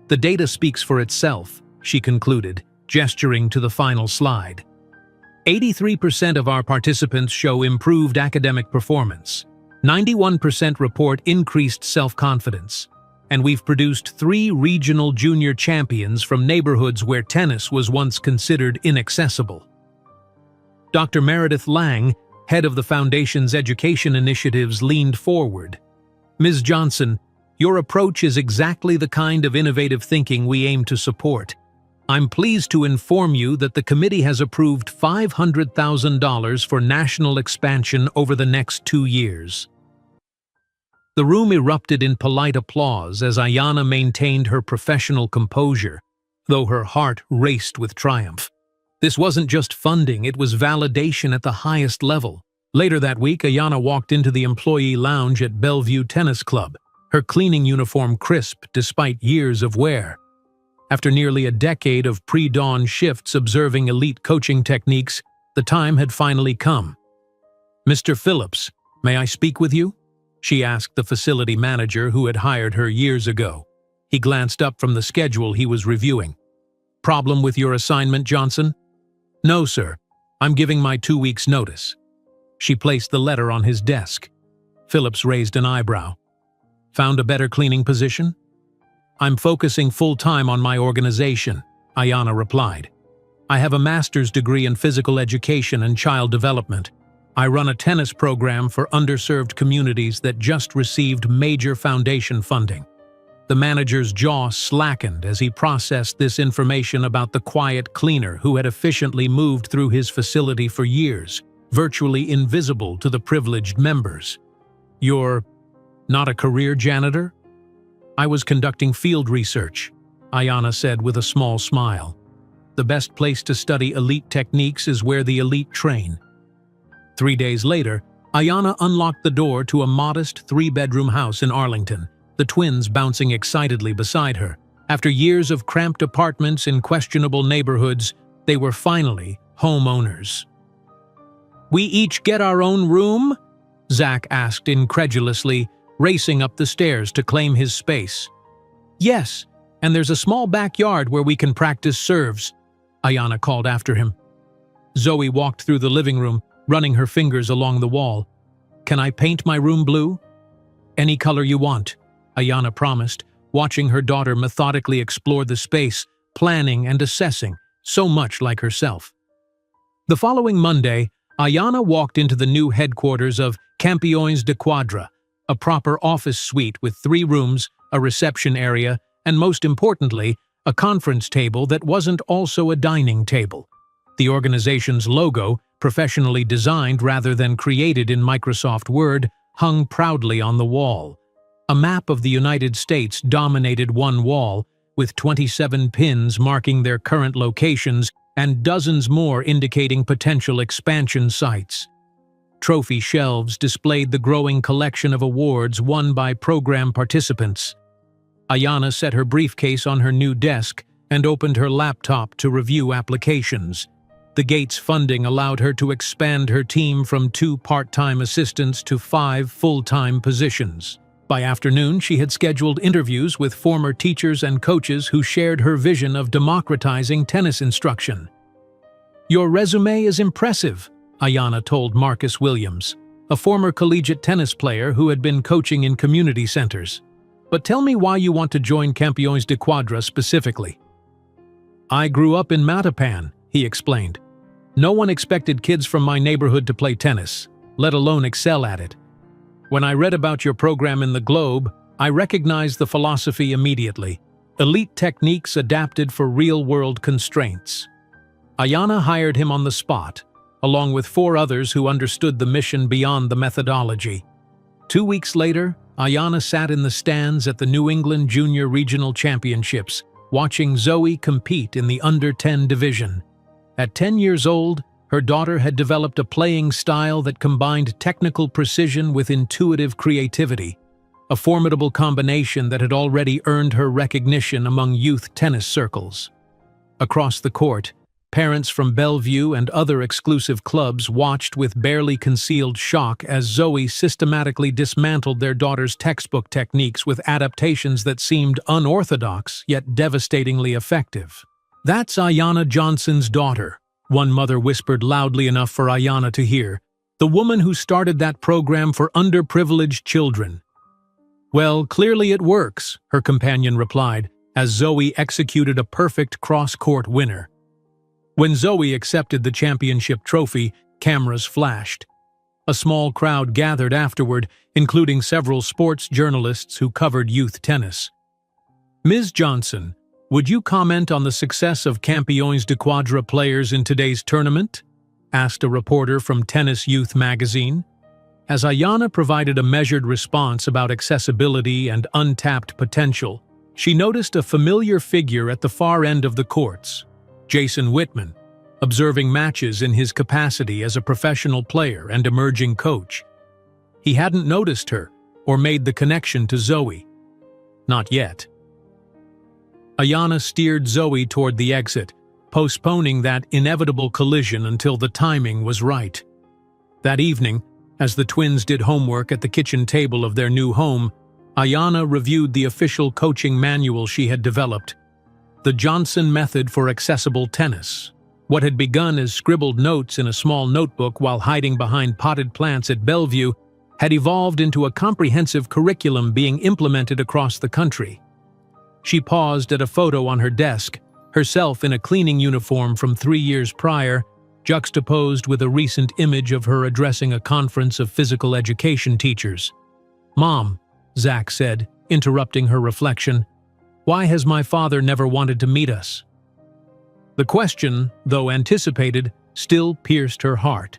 "The data speaks for itself," she concluded, gesturing to the final slide. 83% of our participants show improved academic performance. 91% report increased self-confidence. And we've produced 3 regional junior champions from neighborhoods where tennis was once considered inaccessible. Dr. Meredith Lang, head of the Foundation's education initiatives, leaned forward. "Ms. Johnson, your approach is exactly the kind of innovative thinking we aim to support. I'm pleased to inform you that the committee has approved $500,000 for national expansion over the next 2 years. The room erupted in polite applause as Ayana maintained her professional composure, though her heart raced with triumph. This wasn't just funding, it was validation at the highest level. Later that week, Ayana walked into the employee lounge at Bellevue Tennis Club, her cleaning uniform crisp despite years of wear. After nearly a decade of pre-dawn shifts observing elite coaching techniques, the time had finally come. "Mr. Phillips, may I speak with you?" she asked the facility manager who had hired her years ago. He glanced up from the schedule he was reviewing. "Problem with your assignment, Johnson?" "No, sir. I'm giving my 2 weeks' notice." She placed the letter on his desk. Phillips raised an eyebrow. "Found a better cleaning position?" "I'm focusing full-time on my organization," Ayanna replied. "I have a master's degree in physical education and child development. I run a tennis program for underserved communities that just received major foundation funding." The manager's jaw slackened as he processed this information about the quiet cleaner who had efficiently moved through his facility for years, virtually invisible to the privileged members. "You're not a career janitor?" "I was conducting field research," Ayanna said with a small smile. "The best place to study elite techniques is where the elite train." 3 days later, Ayanna unlocked the door to a modest 3-bedroom house in Arlington, the twins bouncing excitedly beside her. After years of cramped apartments in questionable neighborhoods, they were finally homeowners. "We each get our own room?" Zach asked incredulously, racing up the stairs to claim his space. "Yes, and there's a small backyard where we can practice serves," Ayanna called after him. Zoe walked through the living room, running her fingers along the wall. "Can I paint my room blue?" "Any color you want," Ayanna promised, watching her daughter methodically explore the space, planning and assessing, so much like herself. The following Monday, Ayanna walked into the new headquarters of Campeões de Quadra, a proper office suite with 3 rooms, a reception area, and most importantly, a conference table that wasn't also a dining table. The organization's logo, professionally designed rather than created in Microsoft Word, hung proudly on the wall. A map of the United States dominated one wall, with 27 pins marking their current locations and dozens more indicating potential expansion sites. Trophy shelves displayed the growing collection of awards won by program participants. Ayanna set her briefcase on her new desk and opened her laptop to review applications. The Gates funding allowed her to expand her team from 2 part-time assistants to 5 full-time positions. By afternoon, she had scheduled interviews with former teachers and coaches who shared her vision of democratizing tennis instruction. "Your resume is impressive," Ayanna told Marcus Williams, a former collegiate tennis player who had been coaching in community centers. "But tell me why you want to join Campeões de Quadra specifically." "I grew up in Mattapan," he explained. "No one expected kids from my neighborhood to play tennis, let alone excel at it. When I read about your program in the Globe, I recognized the philosophy immediately: elite techniques adapted for real-world constraints." Ayanna hired him on the spot, along with 4 others who understood the mission beyond the methodology. 2 weeks later, Ayanna sat in the stands at the New England Junior Regional Championships, watching Zoe compete in the under-10 division. At 10 years old, her daughter had developed a playing style that combined technical precision with intuitive creativity, a formidable combination that had already earned her recognition among youth tennis circles. Across the court, parents from Bellevue and other exclusive clubs watched with barely concealed shock as Zoe systematically dismantled their daughter's textbook techniques with adaptations that seemed unorthodox yet devastatingly effective. "That's Ayanna Johnson's daughter," one mother whispered loudly enough for Ayanna to hear, "the woman who started that program for underprivileged children." "Well, clearly it works," her companion replied, as Zoe executed a perfect cross-court winner. When Zoe accepted the championship trophy, cameras flashed. A small crowd gathered afterward, including several sports journalists who covered youth tennis. "Ms. Johnson, would you comment on the success of Campeões de Quadra players in today's tournament?" asked a reporter from Tennis Youth magazine. As Ayanna provided a measured response about accessibility and untapped potential, she noticed a familiar figure at the far end of the courts, Jason Whitman, observing matches in his capacity as a professional player and emerging coach. He hadn't noticed her or made the connection to Zoe. Not yet. Ayanna steered Zoe toward the exit, postponing that inevitable collision until the timing was right. That evening, as the twins did homework at the kitchen table of their new home, Ayana reviewed the official coaching manual she had developed, the Johnson Method for Accessible Tennis. What had begun as scribbled notes in a small notebook while hiding behind potted plants at Bellevue had evolved into a comprehensive curriculum being implemented across the country. She paused at a photo on her desk, herself in a cleaning uniform from 3 years prior, juxtaposed with a recent image of her addressing a conference of physical education teachers. "Mom," Zach said, interrupting her reflection, "why has my father never wanted to meet us?" The question, though anticipated, still pierced her heart.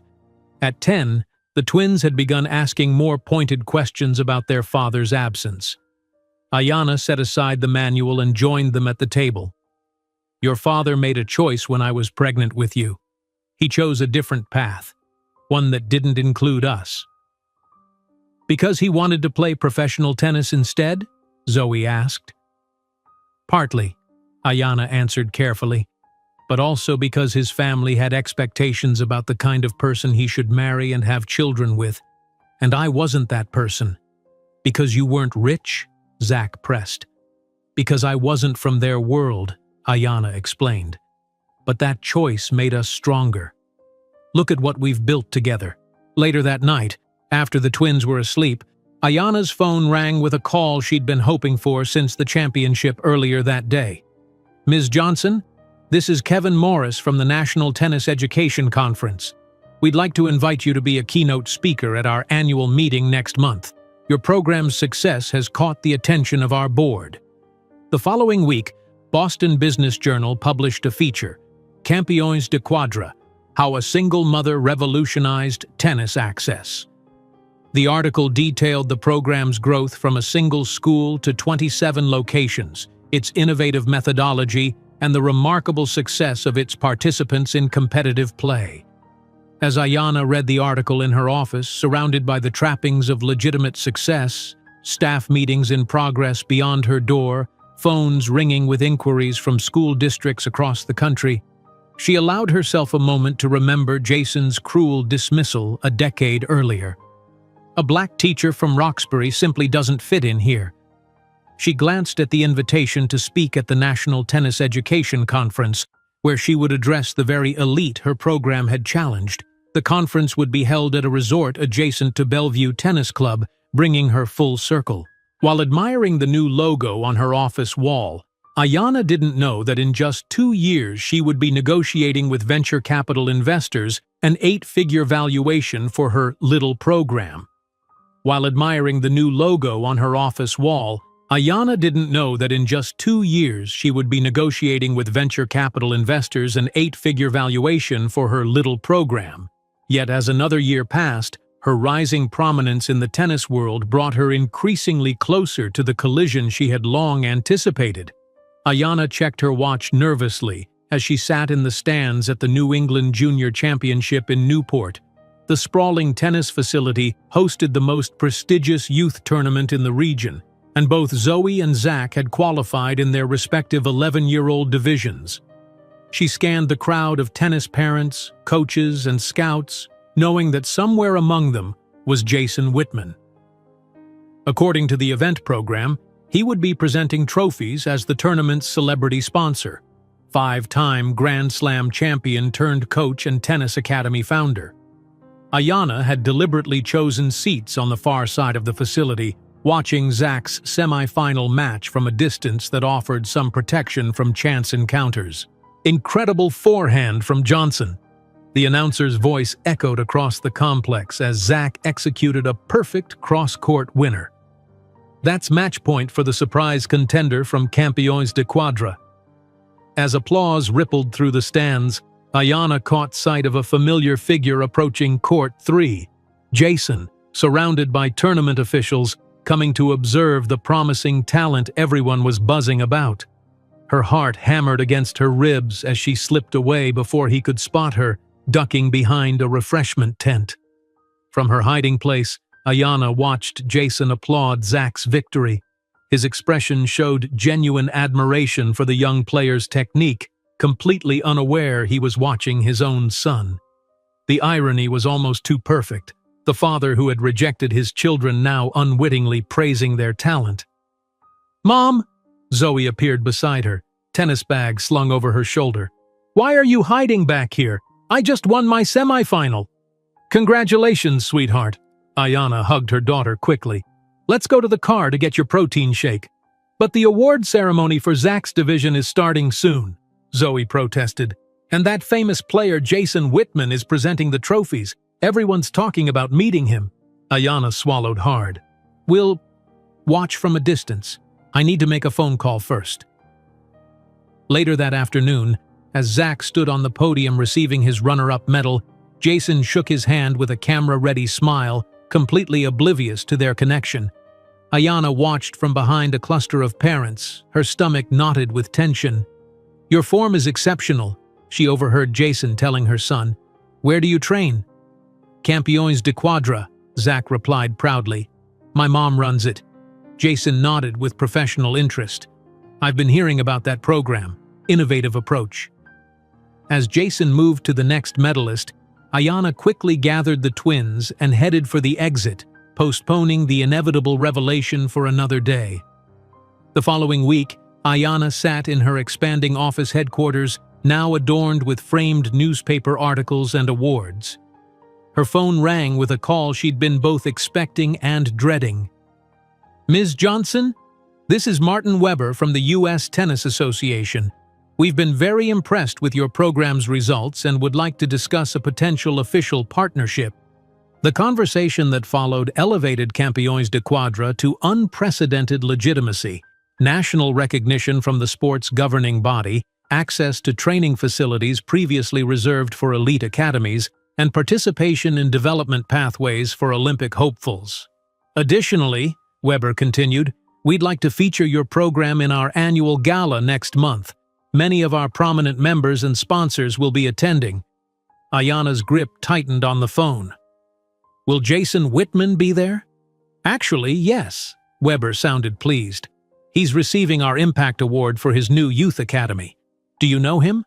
At 10, the twins had begun asking more pointed questions about their father's absence. Ayana set aside the manual and joined them at the table. "Your father made a choice when I was pregnant with you. He chose a different path, one that didn't include us." "Because he wanted to play professional tennis instead?" Zoe asked. "Partly," Ayana answered carefully, "but also because his family had expectations about the kind of person he should marry and have children with, and I wasn't that person." "Because you weren't rich?" Zach pressed. "Because I wasn't from their world," Ayana explained. "But that choice made us stronger. Look at what we've built together." Later that night, after the twins were asleep, Ayana's phone rang with a call she'd been hoping for since the championship earlier that day. "Ms. Johnson, this is Kevin Morris from the National Tennis Education Conference. We'd like to invite you to be a keynote speaker at our annual meeting next month. Your program's success has caught the attention of our board." The following week, Boston Business Journal published a feature, Campions de Quadra, How a Single Mother Revolutionized Tennis Access. The article detailed the program's growth from a single school to 27 locations, its innovative methodology, and the remarkable success of its participants in competitive play. As Ayana read the article in her office, surrounded by the trappings of legitimate success, staff meetings in progress beyond her door, phones ringing with inquiries from school districts across the country, she allowed herself a moment to remember Jason's cruel dismissal a decade earlier. "A black teacher from Roxbury simply doesn't fit in here." She glanced at the invitation to speak at the National Tennis Education Conference, where she would address the very elite her program had challenged. The conference would be held at a resort adjacent to Bellevue Tennis Club, bringing her full circle. While admiring the new logo on her office wall, Ayana didn't know that in just 2 years she would be negotiating with venture capital investors an 8-figure valuation for her little program. While admiring the new logo on her office wall, Ayana didn't know that in just 2 years she would be negotiating with venture capital investors an 8-figure valuation for her little program. Yet as another year passed, her rising prominence in the tennis world brought her increasingly closer to the collision she had long anticipated. Ayana checked her watch nervously as she sat in the stands at the New England Junior Championship in Newport. The sprawling tennis facility hosted the most prestigious youth tournament in the region, and both Zoe and Zach had qualified in their respective 11-year-old divisions. She scanned the crowd of tennis parents, coaches, and scouts, knowing that somewhere among them was Jason Whitman. According to the event program, he would be presenting trophies as the tournament's celebrity sponsor, 5-time Grand Slam champion turned coach and tennis academy founder. Ayana had deliberately chosen seats on the far side of the facility, watching Zach's semi-final match from a distance that offered some protection from chance encounters. "Incredible forehand from Johnson." The announcer's voice echoed across the complex as Zach executed a perfect cross-court winner. "That's match point for the surprise contender from Campions de Quadra." As applause rippled through the stands, Ayana caught sight of a familiar figure approaching court 3, Jason, surrounded by tournament officials, coming to observe the promising talent everyone was buzzing about. Her heart hammered against her ribs as she slipped away before he could spot her, ducking behind a refreshment tent. From her hiding place, Ayana watched Jason applaud Zach's victory. His expression showed genuine admiration for the young player's technique, completely unaware he was watching his own son. The irony was almost too perfect. the father who had rejected his children now unwittingly praising their talent. "Mom!" Zoe appeared beside her, tennis bag slung over her shoulder. "Why are you hiding back here? I just won my semifinal." "Congratulations, sweetheart." Ayana hugged her daughter quickly. "Let's go to the car to get your protein shake." "But the award ceremony for Zach's division is starting soon," Zoe protested. "And that famous player Jason Whitman is presenting the trophies. Everyone's talking about meeting him." Ayana swallowed hard. "We'll watch from a distance. I need to make a phone call first." Later that afternoon, as Zach stood on the podium receiving his runner-up medal, Jason shook his hand with a camera-ready smile, completely oblivious to their connection. Ayana watched from behind a cluster of parents, her stomach knotted with tension. "Your form is exceptional," she overheard Jason telling her son. "Where do you train?" "Campeones de Quadra," Zach replied proudly. "My mom runs it." Jason nodded with professional interest. "I've been hearing about that program. Innovative approach." As Jason moved to the next medalist, Ayana quickly gathered the twins and headed for the exit, postponing the inevitable revelation for another day. The following week, Ayana sat in her expanding office headquarters, now adorned with framed newspaper articles and awards. Her phone rang with a call she'd been both expecting and dreading. "Ms. Johnson, this is Martin Weber from the U.S. Tennis Association. We've been very impressed with your program's results and would like to discuss a potential official partnership." The conversation that followed elevated Campeones de Quadra to unprecedented legitimacy, national recognition from the sport's governing body, access to training facilities previously reserved for elite academies, and participation in development pathways for Olympic hopefuls. "Additionally," Weber continued, "we'd like to feature your program in our annual gala next month. Many of our prominent members and sponsors will be attending." Ayana's grip tightened on the phone. "Will Jason Whitman be there?" "Actually, yes," Weber sounded pleased. "He's receiving our Impact Award for his new youth academy. Do you know him?"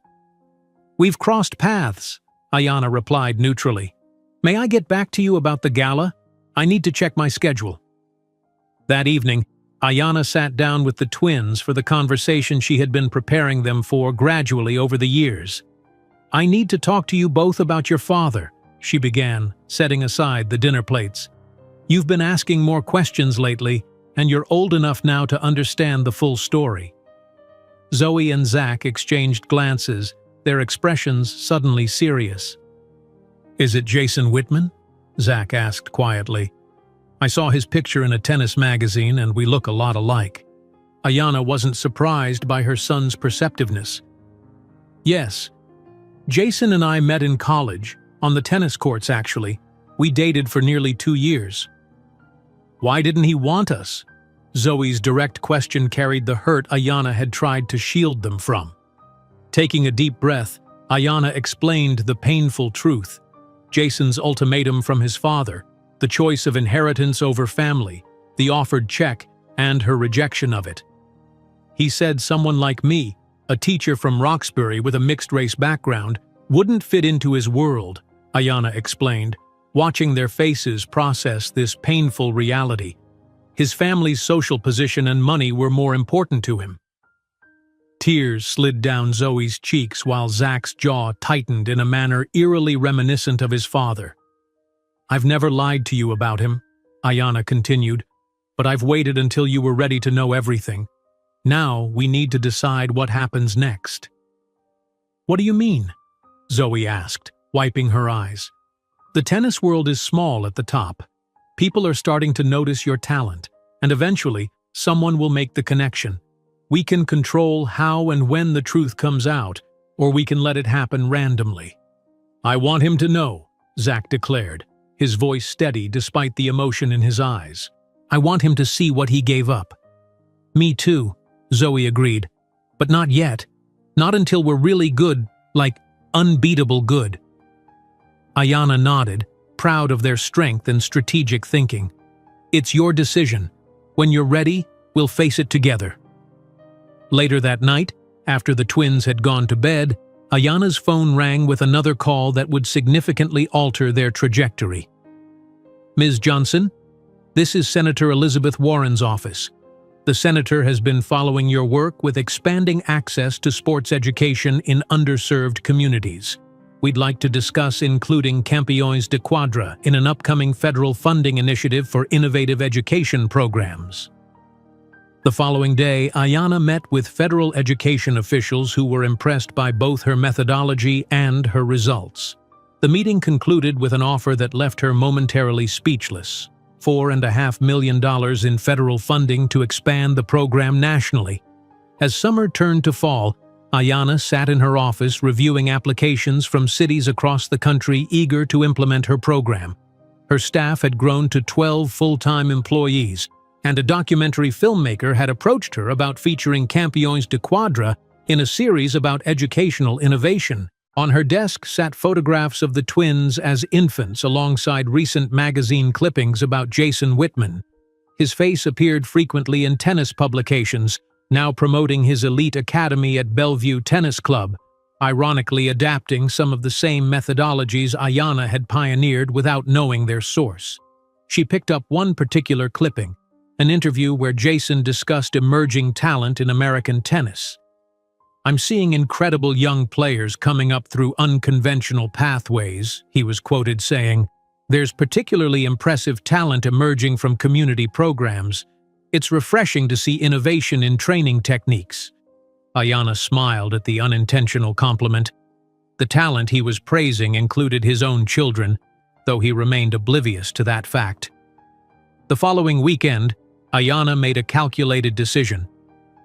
"We've crossed paths," Ayana replied neutrally. "May I get back to you about the gala? I need to check my schedule." That evening, Ayana sat down with the twins for the conversation she had been preparing them for gradually over the years. "I need to talk to you both about your father," she began, setting aside the dinner plates. "You've been asking more questions lately, and you're old enough now to understand the full story." Zoe and Zach exchanged glances, their expressions suddenly serious. "Is it Jason Whitman?" Zach asked quietly. "I saw his picture in a tennis magazine and we look a lot alike." Ayana wasn't surprised by her son's perceptiveness. "Yes. Jason and I met in college, on the tennis courts actually. We dated for nearly 2 years." "Why didn't he want us?" Zoe's direct question carried the hurt Ayana had tried to shield them from. Taking a deep breath, Ayana explained the painful truth. Jason's ultimatum from his father, the choice of inheritance over family, the offered check, and her rejection of it. "He said someone like me, a teacher from Roxbury with a mixed-race background, wouldn't fit into his world," Ayana explained, watching their faces process this painful reality. His family's social position and money were more important to him. Tears slid down Zoe's cheeks while Zach's jaw tightened in a manner eerily reminiscent of his father. "I've never lied to you about him," Ayana continued, "but I've waited until you were ready to know everything. Now we need to decide what happens next." "What do you mean?" Zoe asked, wiping her eyes. "The tennis world is small at the top. People are starting to notice your talent, and eventually, someone will make the connection. We can control how and when the truth comes out, or we can let it happen randomly." "I want him to know," Zach declared, his voice steady despite the emotion in his eyes. "I want him to see what he gave up." "Me too," Zoe agreed. "But not yet. Not until we're really good, like unbeatable good." Ayana nodded, proud of their strength and strategic thinking. "It's your decision. When you're ready, we'll face it together." Later that night, after the twins had gone to bed, Ayana's phone rang with another call that would significantly alter their trajectory. Ms. Johnson, this is Senator Elizabeth Warren's office. The senator has been following your work with expanding access to sports education in underserved communities. We'd like to discuss including Campeões de Quadra in an upcoming federal funding initiative for innovative education programs. The following day, Ayanna met with federal education officials who were impressed by both her methodology and her results. The meeting concluded with an offer that left her momentarily speechless: $4.5 million in federal funding to expand the program nationally. As summer turned to fall, Ayanna sat in her office reviewing applications from cities across the country eager to implement her program. Her staff had grown to 12 full-time employees, and a documentary filmmaker had approached her about featuring Campeões de Quadra in a series about educational innovation. On her desk sat photographs of the twins as infants alongside recent magazine clippings about Jason Whitman. His face appeared frequently in tennis publications, now promoting his elite academy at Bellevue Tennis Club, ironically adapting some of the same methodologies Ayanna had pioneered without knowing their source. She picked up one particular clipping, an interview where Jason discussed emerging talent in American tennis. "I'm seeing incredible young players coming up through unconventional pathways," he was quoted saying. "There's particularly impressive talent emerging from community programs. It's refreshing to see innovation in training techniques." Ayanna smiled at the unintentional compliment. The talent he was praising included his own children, though he remained oblivious to that fact. The following weekend, Ayanna made a calculated decision.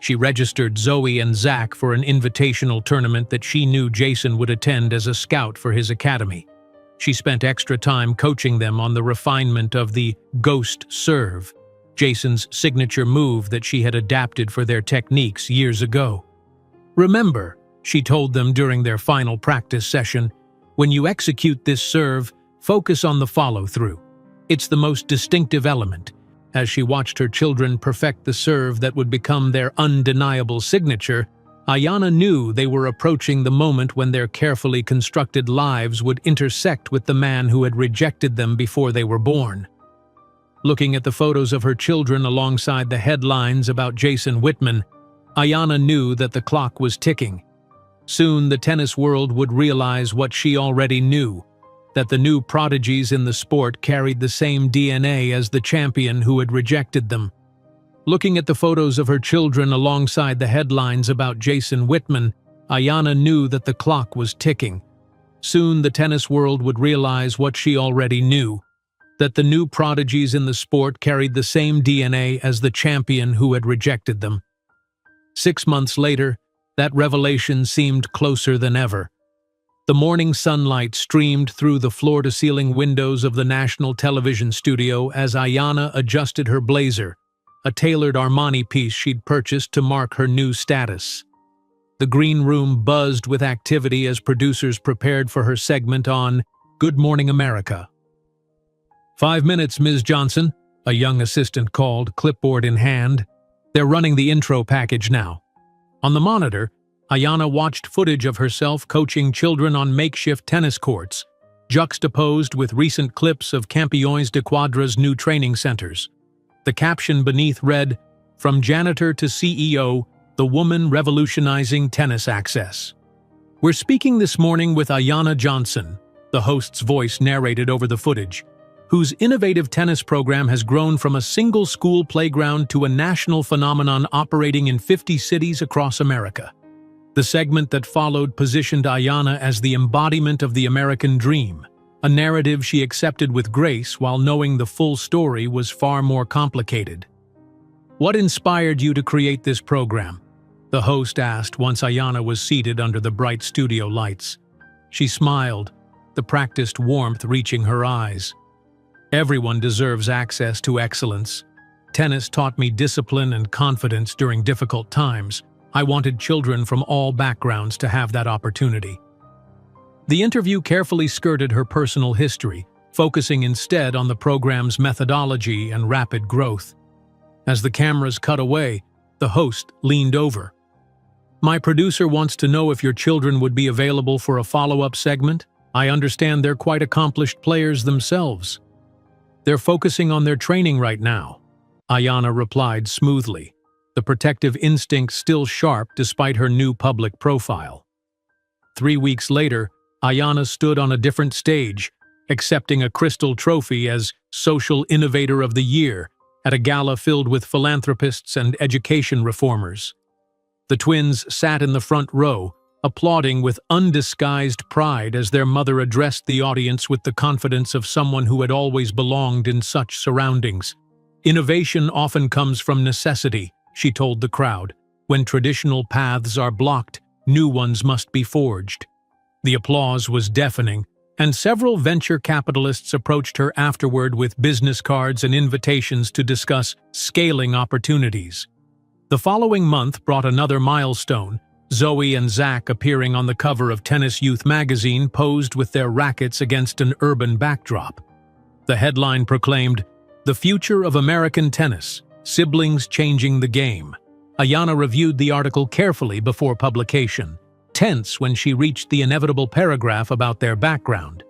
She registered Zoe and Zach for an invitational tournament that she knew Jason would attend as a scout for his academy. She spent extra time coaching them on the refinement of the ghost serve, Jason's signature move that she had adapted for their techniques years ago. "Remember," she told them during their final practice session, "when you execute this serve, focus on the follow-through. It's the most distinctive element." As she watched her children perfect the serve that would become their undeniable signature, Ayanna knew they were approaching the moment when their carefully constructed lives would intersect with the man who had rejected them before they were born. Looking at the photos of her children alongside the headlines about Jason Whitman, Ayanna knew that the clock was ticking. Soon the tennis world would realize what she already knew: that the new prodigies in the sport carried the same DNA as the champion who had rejected them. Looking at the photos of her children alongside the headlines about Jason Whitman, Ayanna knew that the clock was ticking. Soon the tennis world would realize what she already knew: that the new prodigies in the sport carried the same DNA as the champion who had rejected them. 6 months later, that revelation seemed closer than ever. The morning sunlight streamed through the floor-to-ceiling windows of the national television studio as Ayanna adjusted her blazer, a tailored Armani piece she'd purchased to mark her new status. The green room buzzed with activity as producers prepared for her segment on Good Morning America. "5 minutes, Ms. Johnson," a young assistant called, clipboard in hand. "They're running the intro package now." On the monitor, Ayanna watched footage of herself coaching children on makeshift tennis courts, juxtaposed with recent clips of Campeões de Quadra's new training centers. The caption beneath read, "From Janitor to CEO, the woman revolutionizing tennis access." "We're speaking this morning with Ayanna Johnson," the host's voice narrated over the footage, "whose innovative tennis program has grown from a single school playground to a national phenomenon operating in 50 cities across America." The segment that followed positioned Ayanna as the embodiment of the American dream, a narrative she accepted with grace while knowing the full story was far more complicated. "What inspired you to create this program?" the host asked once Ayanna was seated under the bright studio lights. She smiled, the practiced warmth reaching her eyes. "Everyone deserves access to excellence. Tennis taught me discipline and confidence during difficult times. I wanted children from all backgrounds to have that opportunity." The interview carefully skirted her personal history, focusing instead on the program's methodology and rapid growth. As the cameras cut away, the host leaned over. "My producer wants to know if your children would be available for a follow-up segment. I understand they're quite accomplished players themselves." They're focusing on their training right now, Ayanna replied smoothly, the protective instinct still sharp despite her new public profile. 3 weeks later, Ayanna stood on a different stage, accepting a crystal trophy as Social Innovator of the Year at a gala filled with philanthropists and education reformers. The twins sat in the front row, applauding with undisguised pride as their mother addressed the audience with the confidence of someone who had always belonged in such surroundings. "Innovation often comes from necessity," she told the crowd. "When traditional paths are blocked, new ones must be forged." The applause was deafening, and several venture capitalists approached her afterward with business cards and invitations to discuss scaling opportunities. The following month brought another milestone, Zoe and Zach appearing on the cover of Tennis Youth magazine posed with their rackets against an urban backdrop. The headline proclaimed, "The Future of American Tennis, Siblings Changing the Game." Ayanna reviewed the article carefully before publication, tense when she reached the inevitable paragraph about their background.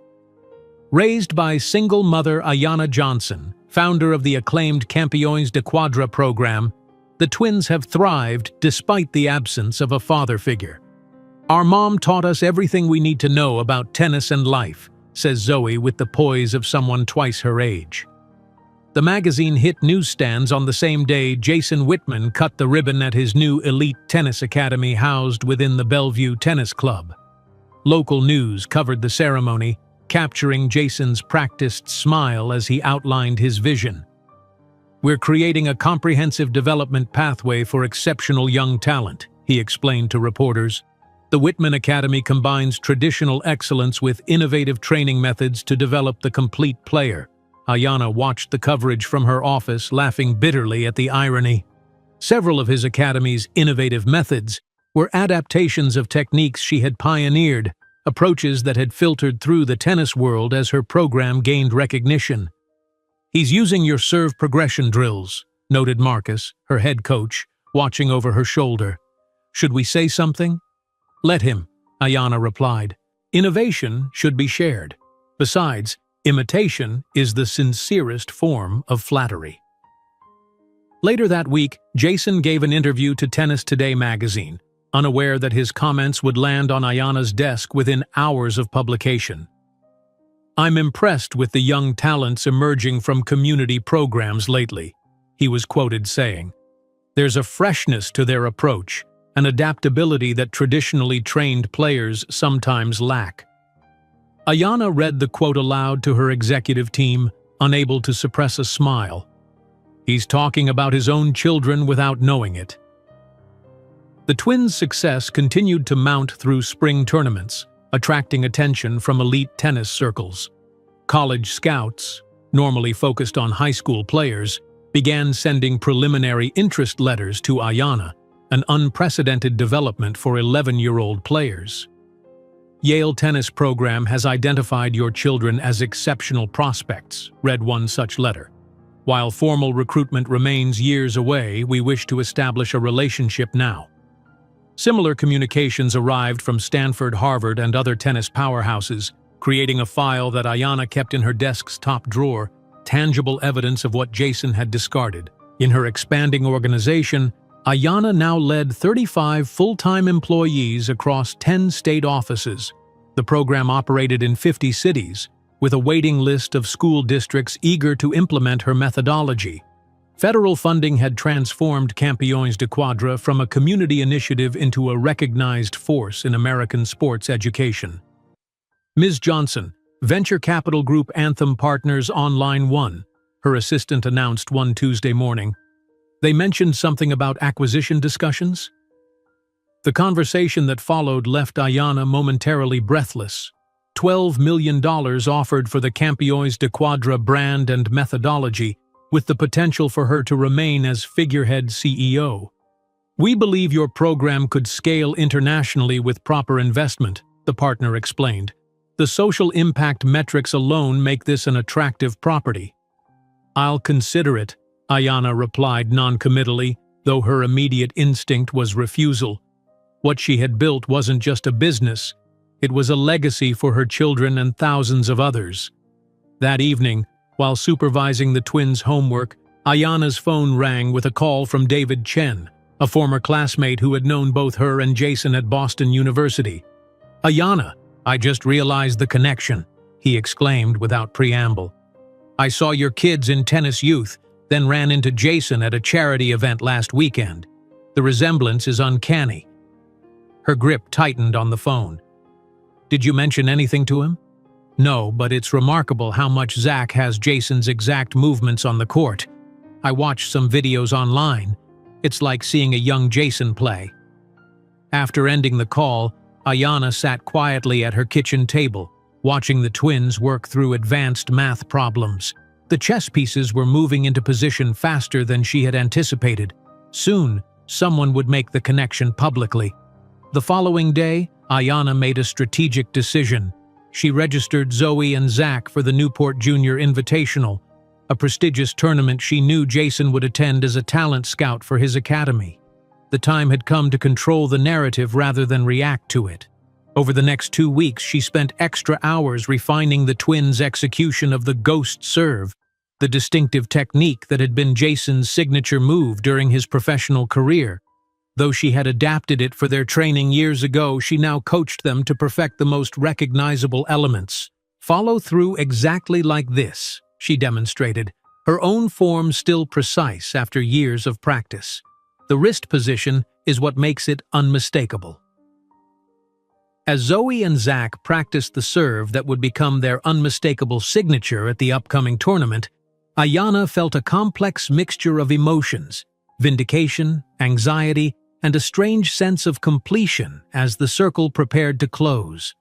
Raised by single mother Ayanna Johnson, founder of the acclaimed Campeões de Quadra program, the twins have thrived despite the absence of a father figure. "Our mom taught us everything we need to know about tennis and life," says Zoe with the poise of someone twice her age. The magazine hit newsstands on the same day Jason Whitman cut the ribbon at his new elite tennis academy housed within the Bellevue Tennis Club. Local news covered the ceremony, capturing Jason's practiced smile as he outlined his vision. "We're creating a comprehensive development pathway for exceptional young talent," he explained to reporters. "The Whitman Academy combines traditional excellence with innovative training methods to develop the complete player." Ayanna watched the coverage from her office, laughing bitterly at the irony. Several of his academy's innovative methods were adaptations of techniques she had pioneered, approaches that had filtered through the tennis world as her program gained recognition. "He's using your serve progression drills," noted Marcus, her head coach, watching over her shoulder. "Should we say something?" "Let him," Ayanna replied. "Innovation should be shared. Besides, imitation is the sincerest form of flattery." Later that week, Jason gave an interview to Tennis Today magazine, unaware that his comments would land on Ayanna's desk within hours of publication. "I'm impressed with the young talents emerging from community programs lately," he was quoted saying. "There's a freshness to their approach, an adaptability that traditionally trained players sometimes lack." Ayanna read the quote aloud to her executive team, unable to suppress a smile. "He's talking about his own children without knowing it." The twins' success continued to mount through spring tournaments, attracting attention from elite tennis circles. College scouts, normally focused on high school players, began sending preliminary interest letters to Ayanna, an unprecedented development for 11-year-old players. "Yale tennis program has identified your children as exceptional prospects," read one such letter. "While formal recruitment remains years away, we wish to establish a relationship now." Similar communications arrived from Stanford, Harvard, and other tennis powerhouses, creating a file that Ayanna kept in her desk's top drawer, tangible evidence of what Jason had discarded. In her expanding organization, Ayanna now led 35 full-time employees across 10 state offices. The program operated in 50 cities, with a waiting list of school districts eager to implement her methodology. Federal funding had transformed Campeões de Quadra from a community initiative into a recognized force in American sports education. "Ms. Johnson, Venture Capital Group Anthem Partners on line 1, her assistant announced one Tuesday morning. They mentioned something about acquisition discussions? The conversation that followed left Ayanna momentarily breathless. $12 million offered for the Campeões de Quadra brand and methodology, with the potential for her to remain as figurehead CEO. "We believe your program could scale internationally with proper investment," the partner explained. "The social impact metrics alone make this an attractive property." "I'll consider it," Ayanna replied non-committally, though her immediate instinct was refusal. What she had built wasn't just a business, it was a legacy for her children and thousands of others. That evening, While supervising the twins' homework, Ayana's phone rang with a call from David Chen, a former classmate who had known both her and Jason at Boston University. "Ayana, I just realized the connection," he exclaimed without preamble. "I saw your kids in tennis youth, then ran into Jason at a charity event last weekend. The resemblance is uncanny." Her grip tightened on the phone. "Did you mention anything to him?" "No, but it's remarkable how much Zach has Jason's exact movements on the court. I watched some videos online. It's like seeing a young Jason play." After ending the call, Ayana sat quietly at her kitchen table, watching the twins work through advanced math problems. The chess pieces were moving into position faster than she had anticipated. Soon, someone would make the connection publicly. The following day, Ayana made a strategic decision. She registered Zoe and Zach for the Newport Junior Invitational, a prestigious tournament she knew Jason would attend as a talent scout for his academy. The time had come to control the narrative rather than react to it. Over the next 2 weeks, she spent extra hours refining the twins' execution of the ghost serve, the distinctive technique that had been Jason's signature move during his professional career. Though she had adapted it for their training years ago, she now coached them to perfect the most recognizable elements. "Follow through exactly like this," she demonstrated, her own form still precise after years of practice. The wrist position is what makes it unmistakable. As Zoe and Zach practiced the serve that would become their unmistakable signature at the upcoming tournament, Ayana felt a complex mixture of emotions: vindication, anxiety, and a strange sense of completion as the circle prepared to close.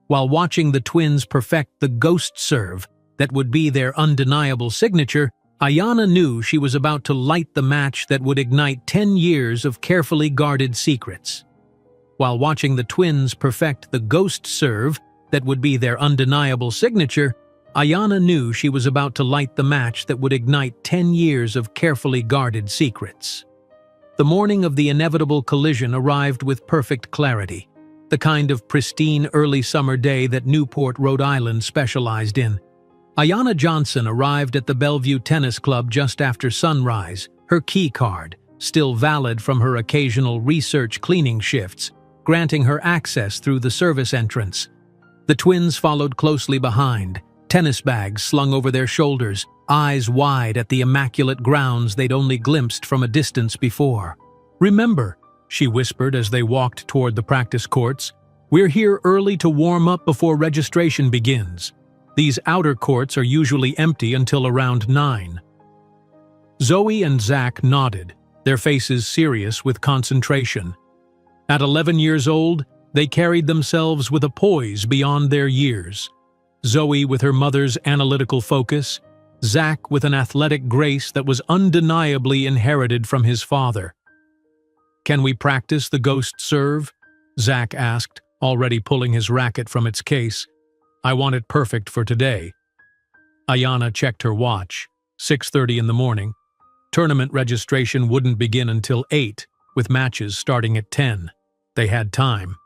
While watching the twins perfect the ghost serve that would be their undeniable signature, Ayana knew she was about to light the match that would ignite 10 years of carefully guarded secrets. While watching the twins perfect the ghost serve that would be their undeniable signature, Ayana knew she was about to light the match that would ignite 10 years of carefully guarded secrets. The morning of the inevitable collision arrived with perfect clarity, the kind of pristine early summer day that Newport, Rhode Island specialized in. Ayana Johnson arrived at the Bellevue Tennis Club just after sunrise, her key card, still valid from her occasional research cleaning shifts, granting her access through the service entrance. The twins followed closely behind, tennis bags slung over their shoulders, eyes wide at the immaculate grounds they'd only glimpsed from a distance before. "Remember," she whispered as they walked toward the practice courts, "we're here early to warm up before registration begins. These outer courts are usually empty until around 9. Zoe and Zach nodded, their faces serious with concentration. At 11 years old, they carried themselves with a poise beyond their years. Zoe with her mother's analytical focus, Zach with an athletic grace that was undeniably inherited from his father. "Can we practice the ghost serve?" Zach asked, already pulling his racket from its case. "I want it perfect for today." Ayana checked her watch. 6:30 in the morning. Tournament registration wouldn't begin until 8, with matches starting at 10. They had time.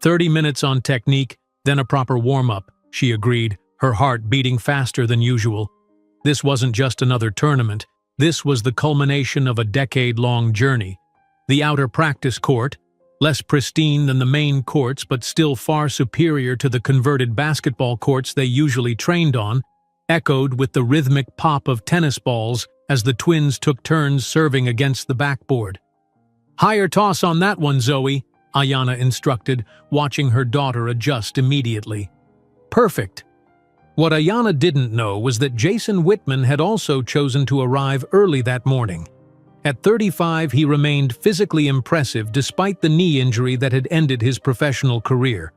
30 minutes on technique, then a proper warm-up, she agreed, her heart beating faster than usual. This wasn't just another tournament. This was the culmination of a decade-long journey. The outer practice court, less pristine than the main courts but still far superior to the converted basketball courts they usually trained on, echoed with the rhythmic pop of tennis balls as the twins took turns serving against the backboard. "Higher toss on that one, Zoe," Ayana instructed, watching her daughter adjust immediately. "Perfect." What Ayana didn't know was that Jason Whitman had also chosen to arrive early that morning. At 35, he remained physically impressive despite the knee injury that had ended his professional career.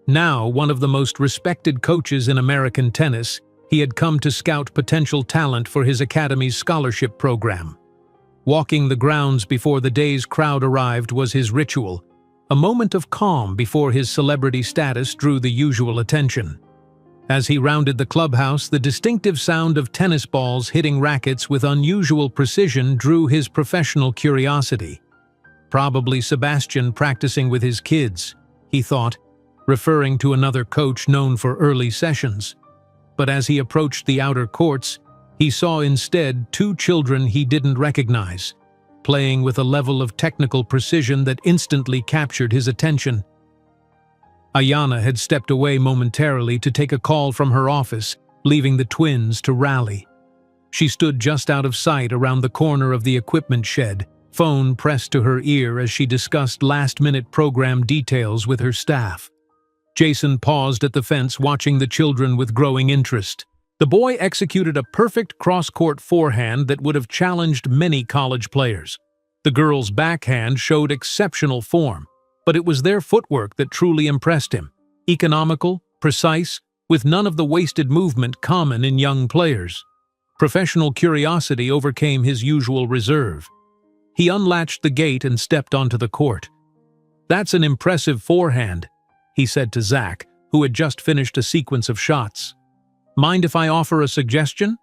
Now, one of the most respected coaches in American tennis, he had come to scout potential talent for his academy's scholarship program. Walking the grounds before the day's crowd arrived was his ritual, a moment of calm before his celebrity status drew the usual attention. As he rounded the clubhouse, the distinctive sound of tennis balls hitting rackets with unusual precision drew his professional curiosity. Probably Sebastian practicing with his kids, he thought, referring to another coach known for early sessions. But as he approached the outer courts, he saw instead two children he didn't recognize, playing with a level of technical precision that instantly captured his attention. Ayanna had stepped away momentarily to take a call from her office, leaving the twins to rally. She stood just out of sight around the corner of the equipment shed, phone pressed to her ear as she discussed last-minute program details with her staff. Jason paused at the fence, watching the children with growing interest. The boy executed a perfect cross-court forehand that would have challenged many college players. The girl's backhand showed exceptional form, but it was their footwork that truly impressed him. Economical, precise, with none of the wasted movement common in young players. Professional curiosity overcame his usual reserve. He unlatched the gate and stepped onto the court. "That's an impressive forehand," he said to Zach, who had just finished a sequence of shots. "Mind if I offer a suggestion?"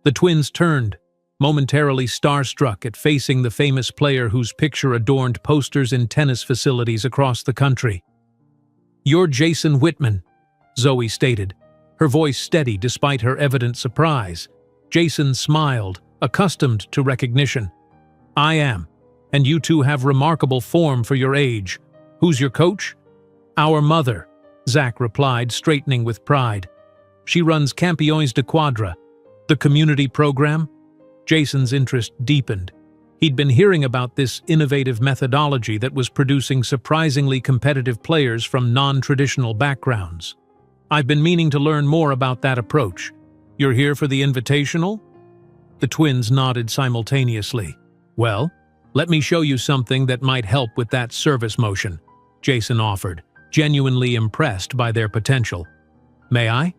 The twins turned, momentarily starstruck at facing the famous player whose picture adorned posters in tennis facilities across the country. "You're Jason Whitman," Zoe stated, her voice steady despite her evident surprise. Jason smiled, accustomed to recognition. "I am, and you two have remarkable form for your age. Who's your coach?" "Our mother," Zach replied, straightening with pride. "She runs Campeones de Quadra, the community program." Jason's interest deepened. He'd been hearing about this innovative methodology that was producing surprisingly competitive players from non-traditional backgrounds. "I've been meaning to learn more about that approach. You're here for the invitational?" The twins nodded simultaneously. "Well, let me show you something that might help with that service motion," Jason offered, genuinely impressed by their potential. "May I?"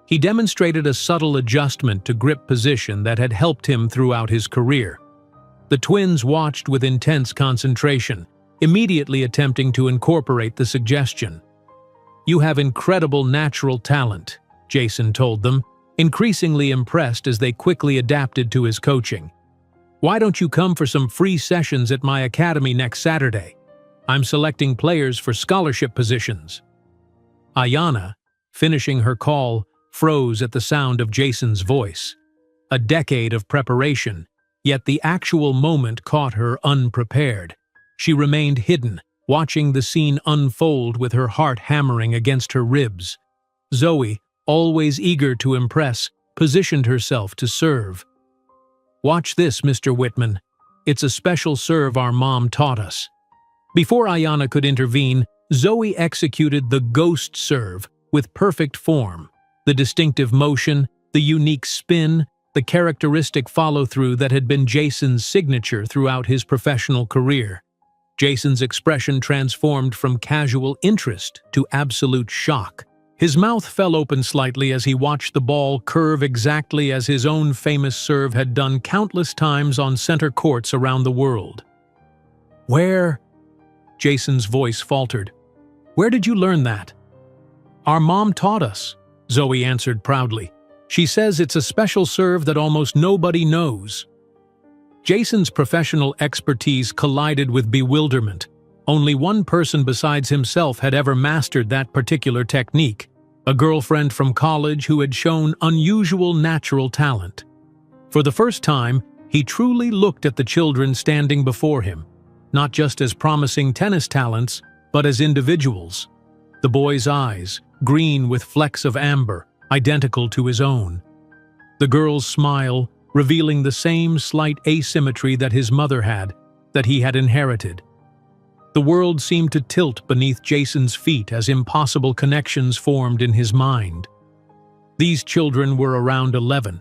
He demonstrated a subtle adjustment to grip position that had helped him throughout his career. The twins watched with intense concentration, immediately attempting to incorporate the suggestion. "You have incredible natural talent," Jason told them, increasingly impressed as they quickly adapted to his coaching. "Why don't you come for some free sessions at my academy next Saturday? I'm selecting players for scholarship positions." Ayanna, finishing her call, froze at the sound of Jason's voice. A decade of preparation, yet the actual moment caught her unprepared. She remained hidden, watching the scene unfold with her heart hammering against her ribs. Zoe, always eager to impress, positioned herself to serve. "Watch this, Mr. Whitman. It's a special serve our mom taught us." Before Ayanna could intervene, Zoe executed the ghost serve with perfect form. The distinctive motion, the unique spin, the characteristic follow-through that had been Jason's signature throughout his professional career. Jason's expression transformed from casual interest to absolute shock. His mouth fell open slightly as he watched the ball curve exactly as his own famous serve had done countless times on center courts around the world. "Where?" Jason's voice faltered. "Where did you learn that?" "Our mom taught us," Zoe answered proudly. "She says it's a special serve that almost nobody knows." Jason's professional expertise collided with bewilderment. Only one person besides himself had ever mastered that particular technique, a girlfriend from college who had shown unusual natural talent. For the first time, he truly looked at the children standing before him, not just as promising tennis talents, but as individuals. The boy's eyes, green with flecks of amber, identical to his own. The girl's smile, revealing the same slight asymmetry that his mother had, that he had inherited. The world seemed to tilt beneath Jason's feet as impossible connections formed in his mind. These children were around 11.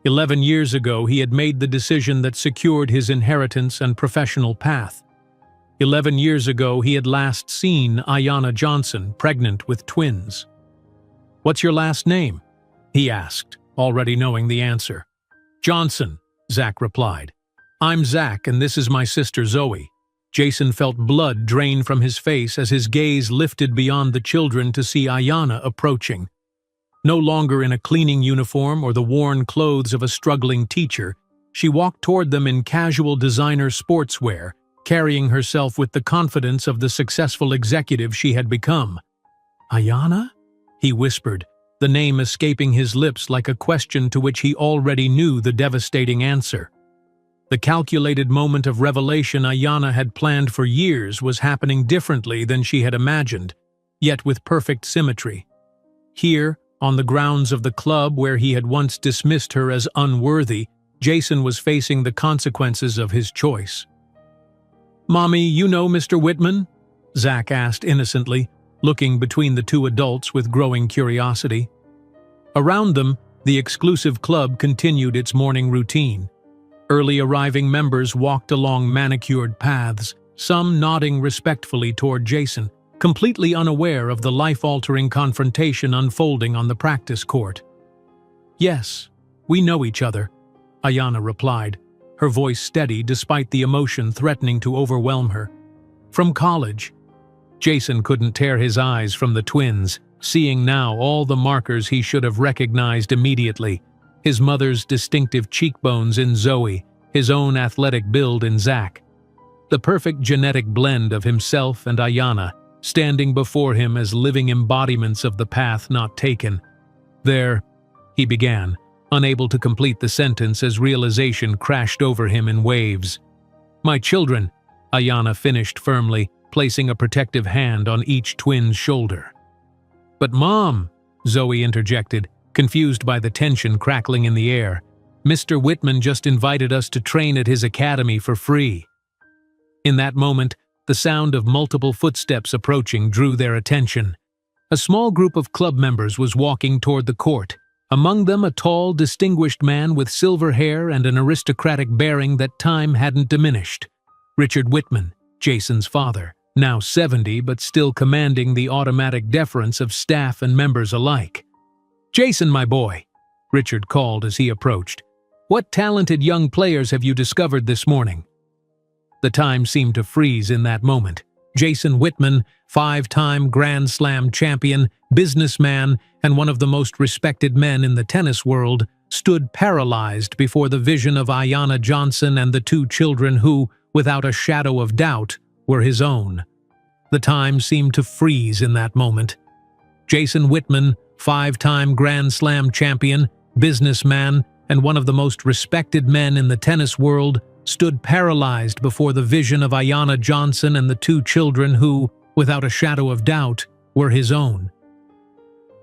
11 years ago, he had made the decision that secured his inheritance and professional path. 11 years ago, he had last seen Ayanna Johnson pregnant with twins. "What's your last name?" he asked, already knowing the answer. "Johnson," Zach replied. "I'm Zach, and this is my sister Zoe." Jason felt blood drain from his face as his gaze lifted beyond the children to see Ayanna approaching. No longer in a cleaning uniform or the worn clothes of a struggling teacher, she walked toward them in casual designer sportswear, carrying herself with the confidence of the successful executive she had become. "Ayanna?" he whispered, the name escaping his lips like a question to which he already knew the devastating answer. The calculated moment of revelation Ayanna had planned for years was happening differently than she had imagined, yet with perfect symmetry. Here, on the grounds of the club where he had once dismissed her as unworthy, Jason was facing the consequences of his choice. "Mommy, you know Mr. Whitman?" Zach asked innocently, looking between the two adults with growing curiosity. Around them, the exclusive club continued its morning routine. Early arriving members walked along manicured paths, some nodding respectfully toward Jason, completely unaware of the life-altering confrontation unfolding on the practice court. "Yes, we know each other," Ayanna replied, her voice steady despite the emotion threatening to overwhelm her. "From college." Jason couldn't tear his eyes from the twins, seeing now all the markers he should have recognized immediately. His mother's distinctive cheekbones in Zoe, his own athletic build in Zach. The perfect genetic blend of himself and Ayanna, standing before him as living embodiments of the path not taken. "There," he began, unable to complete the sentence as realization crashed over him in waves. "My children," Ayanna finished firmly, placing a protective hand on each twin's shoulder. "But Mom," Zoe interjected, confused by the tension crackling in the air, "Mr. Whitman just invited us to train at his academy for free." In that moment, the sound of multiple footsteps approaching drew their attention. A small group of club members was walking toward the court, among them a tall, distinguished man with silver hair and an aristocratic bearing that time hadn't diminished. Richard Whitman, Jason's father, now 70 but still commanding the automatic deference of staff and members alike. "Jason, my boy," Richard called as he approached. "What talented young players have you discovered this morning?" The time seemed to freeze in that moment. Jason Whitman, 5-time Grand Slam champion, businessman, and one of the most respected men in the tennis world, stood paralyzed before the vision of Ayanna Johnson and the two children who, without a shadow of doubt, were his own. The time seemed to freeze in that moment. Jason Whitman, 5-time Grand Slam champion, businessman, and one of the most respected men in the tennis world, stood paralyzed before the vision of Ayanna Johnson and the two children who, without a shadow of doubt, were his own.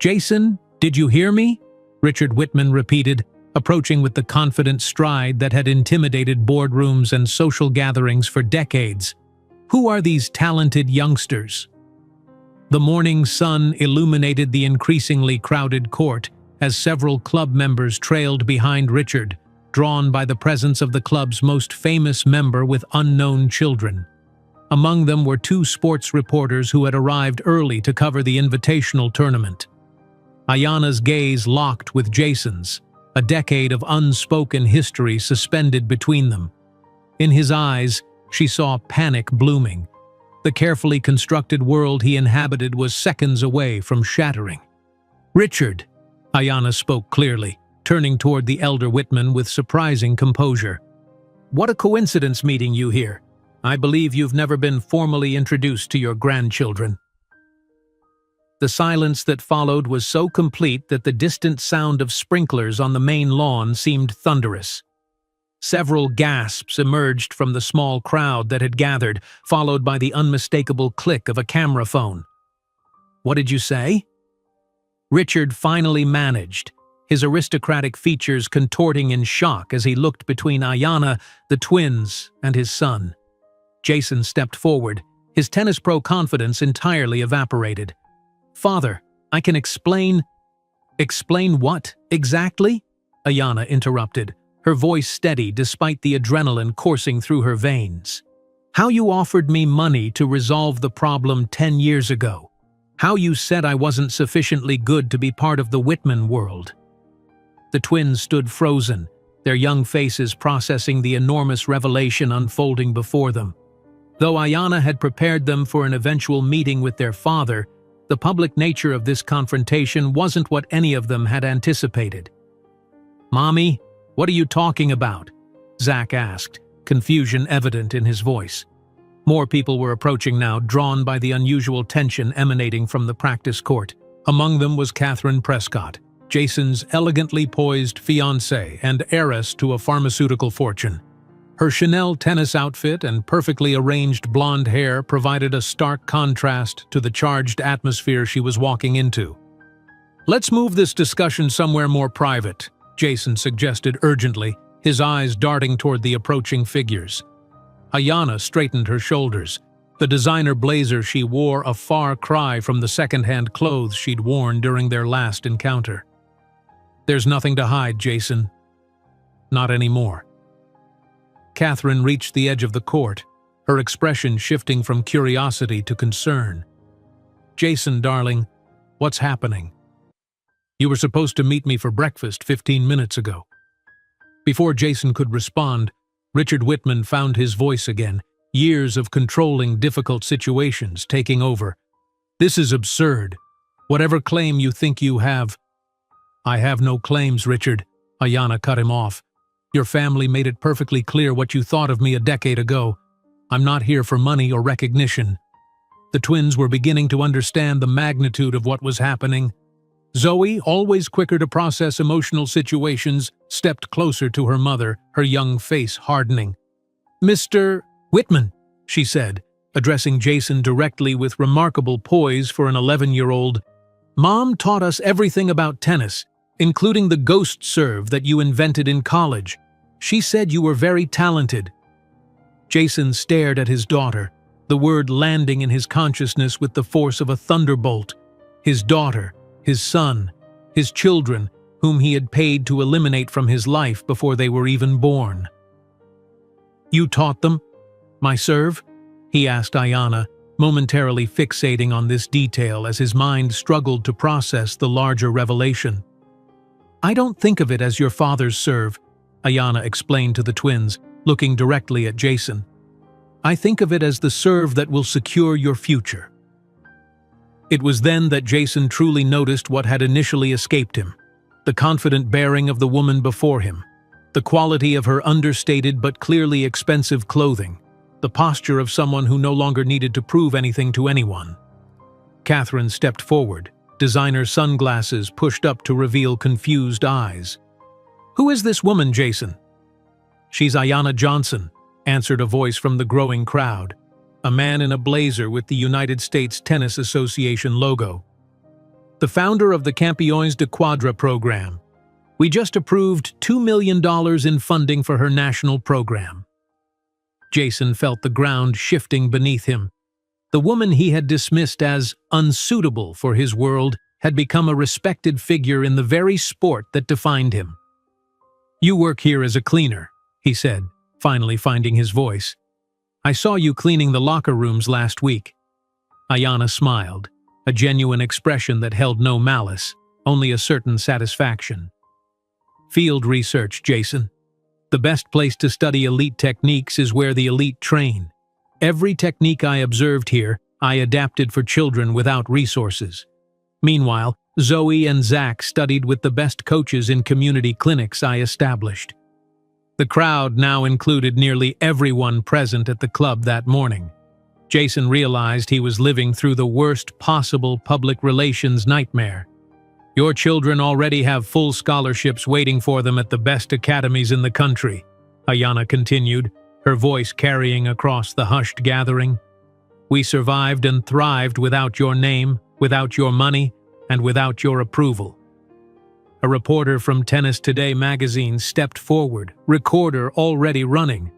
"Jason, did you hear me?" Richard Whitman repeated, approaching with the confident stride that had intimidated boardrooms and social gatherings for decades. "Who are these talented youngsters?" The morning sun illuminated the increasingly crowded court as several club members trailed behind Richard, drawn by the presence of the club's most famous member with unknown children. Among them were two sports reporters who had arrived early to cover the invitational tournament. Ayanna's gaze locked with Jason's, a decade of unspoken history suspended between them. In his eyes, she saw panic blooming. The carefully constructed world he inhabited was seconds away from shattering. "Richard," Ayanna spoke clearly, turning toward the elder Whitman with surprising composure. "What a coincidence meeting you here. I believe you've never been formally introduced to your grandchildren." The silence that followed was so complete that the distant sound of sprinklers on the main lawn seemed thunderous. Several gasps emerged from the small crowd that had gathered, followed by the unmistakable click of a camera phone. "What did you say?" Richard finally managed, his aristocratic features contorting in shock as he looked between Ayanna, the twins, and his son. Jason stepped forward, his tennis pro confidence entirely evaporated. "Father, I can explain—" "Explain what, exactly?" Ayanna interrupted, her voice steady despite the adrenaline coursing through her veins. "How you offered me money to resolve the problem 10 years ago. How you said I wasn't sufficiently good to be part of the Whitman world." The twins stood frozen, their young faces processing the enormous revelation unfolding before them. Though Ayanna had prepared them for an eventual meeting with their father, the public nature of this confrontation wasn't what any of them had anticipated. "Mommy, what are you talking about?" Zach asked, confusion evident in his voice. More people were approaching now, drawn by the unusual tension emanating from the practice court. Among them was Catherine Prescott, Jason's elegantly poised fiancée and heiress to a pharmaceutical fortune. Her Chanel tennis outfit and perfectly arranged blonde hair provided a stark contrast to the charged atmosphere she was walking into. "Let's move this discussion somewhere more private," Jason suggested urgently, his eyes darting toward the approaching figures. Ayanna straightened her shoulders. The designer blazer she wore a far cry from the second-hand clothes she'd worn during their last encounter. "There's nothing to hide, Jason. Not anymore." Catherine reached the edge of the court, her expression shifting from curiosity to concern. "Jason, darling, what's happening? You were supposed to meet me for breakfast 15 minutes ago." Before Jason could respond, Richard Whitman found his voice again, years of controlling difficult situations taking over. "This is absurd. Whatever claim you think you have—" "I have no claims, Richard," Ayanna cut him off. "Your family made it perfectly clear what you thought of me a decade ago. I'm not here for money or recognition." The twins were beginning to understand the magnitude of what was happening. Zoe, always quicker to process emotional situations, stepped closer to her mother, her young face hardening. "Mr. Whitman," she said, addressing Jason directly with remarkable poise for an 11-year-old, "Mom taught us everything about tennis, including the ghost serve that you invented in college. She said you were very talented." Jason stared at his daughter, the word landing in his consciousness with the force of a thunderbolt. His daughter, his son, his children, whom he had paid to eliminate from his life before they were even born. "You taught them my serve?" he asked Ayanna, momentarily fixating on this detail as his mind struggled to process the larger revelation. "I don't think of it as your father's serve," Ayanna explained to the twins, looking directly at Jason. "I think of it as the serve that will secure your future." It was then that Jason truly noticed what had initially escaped him: the confident bearing of the woman before him, the quality of her understated but clearly expensive clothing, the posture of someone who no longer needed to prove anything to anyone. Catherine stepped forward, designer sunglasses pushed up to reveal confused eyes. "Who is this woman, Jason?" "She's Ayanna Johnson," answered a voice from the growing crowd, a man in a blazer with the United States Tennis Association logo. "The founder of the Campeones de Quadra program. We just approved $2 million in funding for her national program." Jason felt the ground shifting beneath him. The woman he had dismissed as unsuitable for his world had become a respected figure in the very sport that defined him. "You work here as a cleaner," he said, finally finding his voice. "I saw you cleaning the locker rooms last week." Ayanna smiled, a genuine expression that held no malice, only a certain satisfaction. "Field research, Jason. The best place to study elite techniques is where the elite train. Every technique I observed here, I adapted for children without resources. Meanwhile, Zoe and Zach studied with the best coaches in community clinics I established." The crowd now included nearly everyone present at the club that morning. Jason realized he was living through the worst possible public relations nightmare. "Your children already have full scholarships waiting for them at the best academies in the country," Ayanna continued, her voice carrying across the hushed gathering. "We survived and thrived without your name, without your money, and without your approval." A reporter from Tennis Today magazine stepped forward, recorder already running.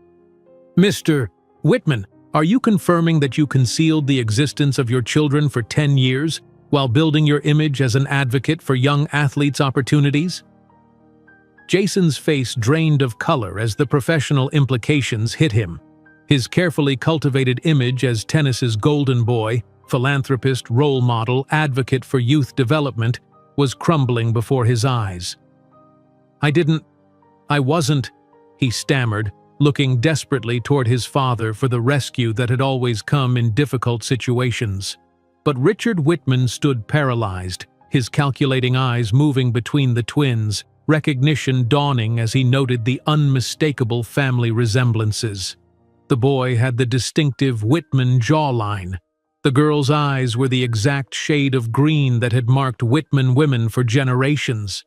"Mr. Whitman, are you confirming that you concealed the existence of your children for 10 years while building your image as an advocate for young athletes' opportunities?" Jason's face drained of color as the professional implications hit him. His carefully cultivated image as tennis's golden boy, philanthropist, role model, advocate for youth development, was crumbling before his eyes. I wasn't," he stammered, looking desperately toward his father for the rescue that had always come in difficult situations. But Richard Whitman stood paralyzed, his calculating eyes moving between the twins, recognition dawning as he noted the unmistakable family resemblances. The boy had the distinctive Whitman jawline, The girl's eyes were the exact shade of green that had marked Whitman women for generations.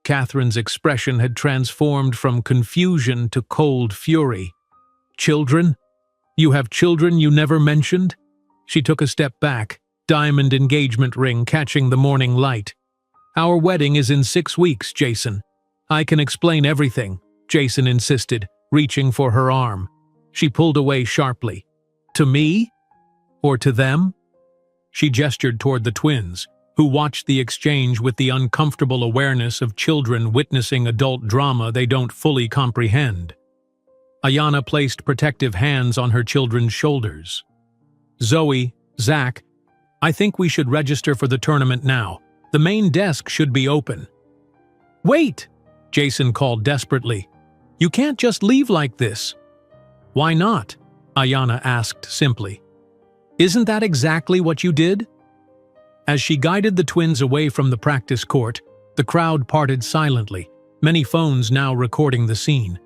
Catherine's expression had transformed from confusion to cold fury. "Children? You have children you never mentioned?" She took a step back, diamond engagement ring catching the morning light. "Our wedding is in 6 weeks, Jason." "I can explain everything," Jason insisted, reaching for her arm. She pulled away sharply. "To me? Or to them?" She gestured toward the twins, who watched the exchange with the uncomfortable awareness of children witnessing adult drama they don't fully comprehend. Ayanna placed protective hands on her children's shoulders. "Zoe, Zach, I think we should register for the tournament now. The main desk should be open." "Wait!" Jason called desperately. "You can't just leave like this." "Why not?" Ayanna asked simply. "Isn't that exactly what you did?" As she guided the twins away from the practice court, the crowd parted silently, many phones now recording the scene.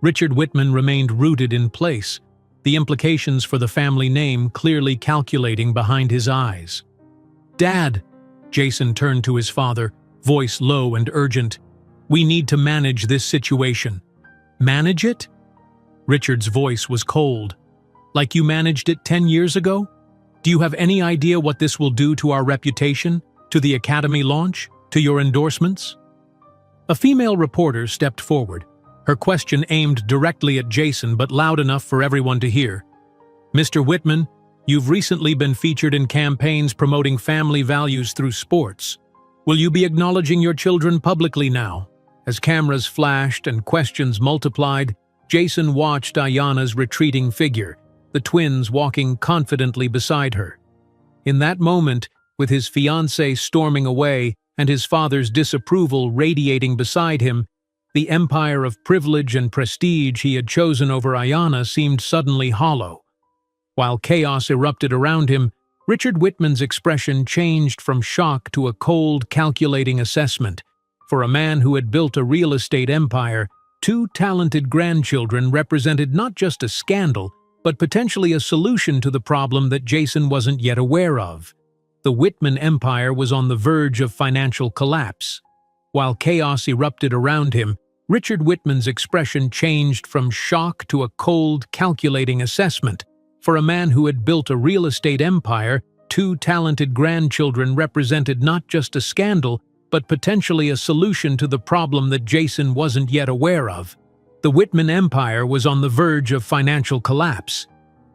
Richard Whitman remained rooted in place, the implications for the family name clearly calculating behind his eyes. "Dad," Jason turned to his father, voice low and urgent, "we need to manage this situation." "Manage it?" Richard's voice was cold. "Like you managed it 10 years ago? Do you have any idea what this will do to our reputation, to the academy launch, to your endorsements?" A female reporter stepped forward, her question aimed directly at Jason but loud enough for everyone to hear. "Mr. Whitman, you've recently been featured in campaigns promoting family values through sports. Will you be acknowledging your children publicly now?" As cameras flashed and questions multiplied, Jason watched Ayanna's retreating figure, the twins walking confidently beside her. In that moment, with his fiancée storming away and his father's disapproval radiating beside him, the empire of privilege and prestige he had chosen over Ayanna seemed suddenly hollow. While chaos erupted around him, Richard Whitman's expression changed from shock to a cold, calculating assessment. For a man who had built a real estate empire, 2 talented grandchildren represented not just a scandal, but potentially a solution to the problem that Jason wasn't yet aware of. The Whitman empire was on the verge of financial collapse. While chaos erupted around him, Richard Whitman's expression changed from shock to a cold, calculating assessment. For a man who had built a real estate empire, 2 talented grandchildren represented not just a scandal, but potentially a solution to the problem that Jason wasn't yet aware of. The Whitman empire was on the verge of financial collapse.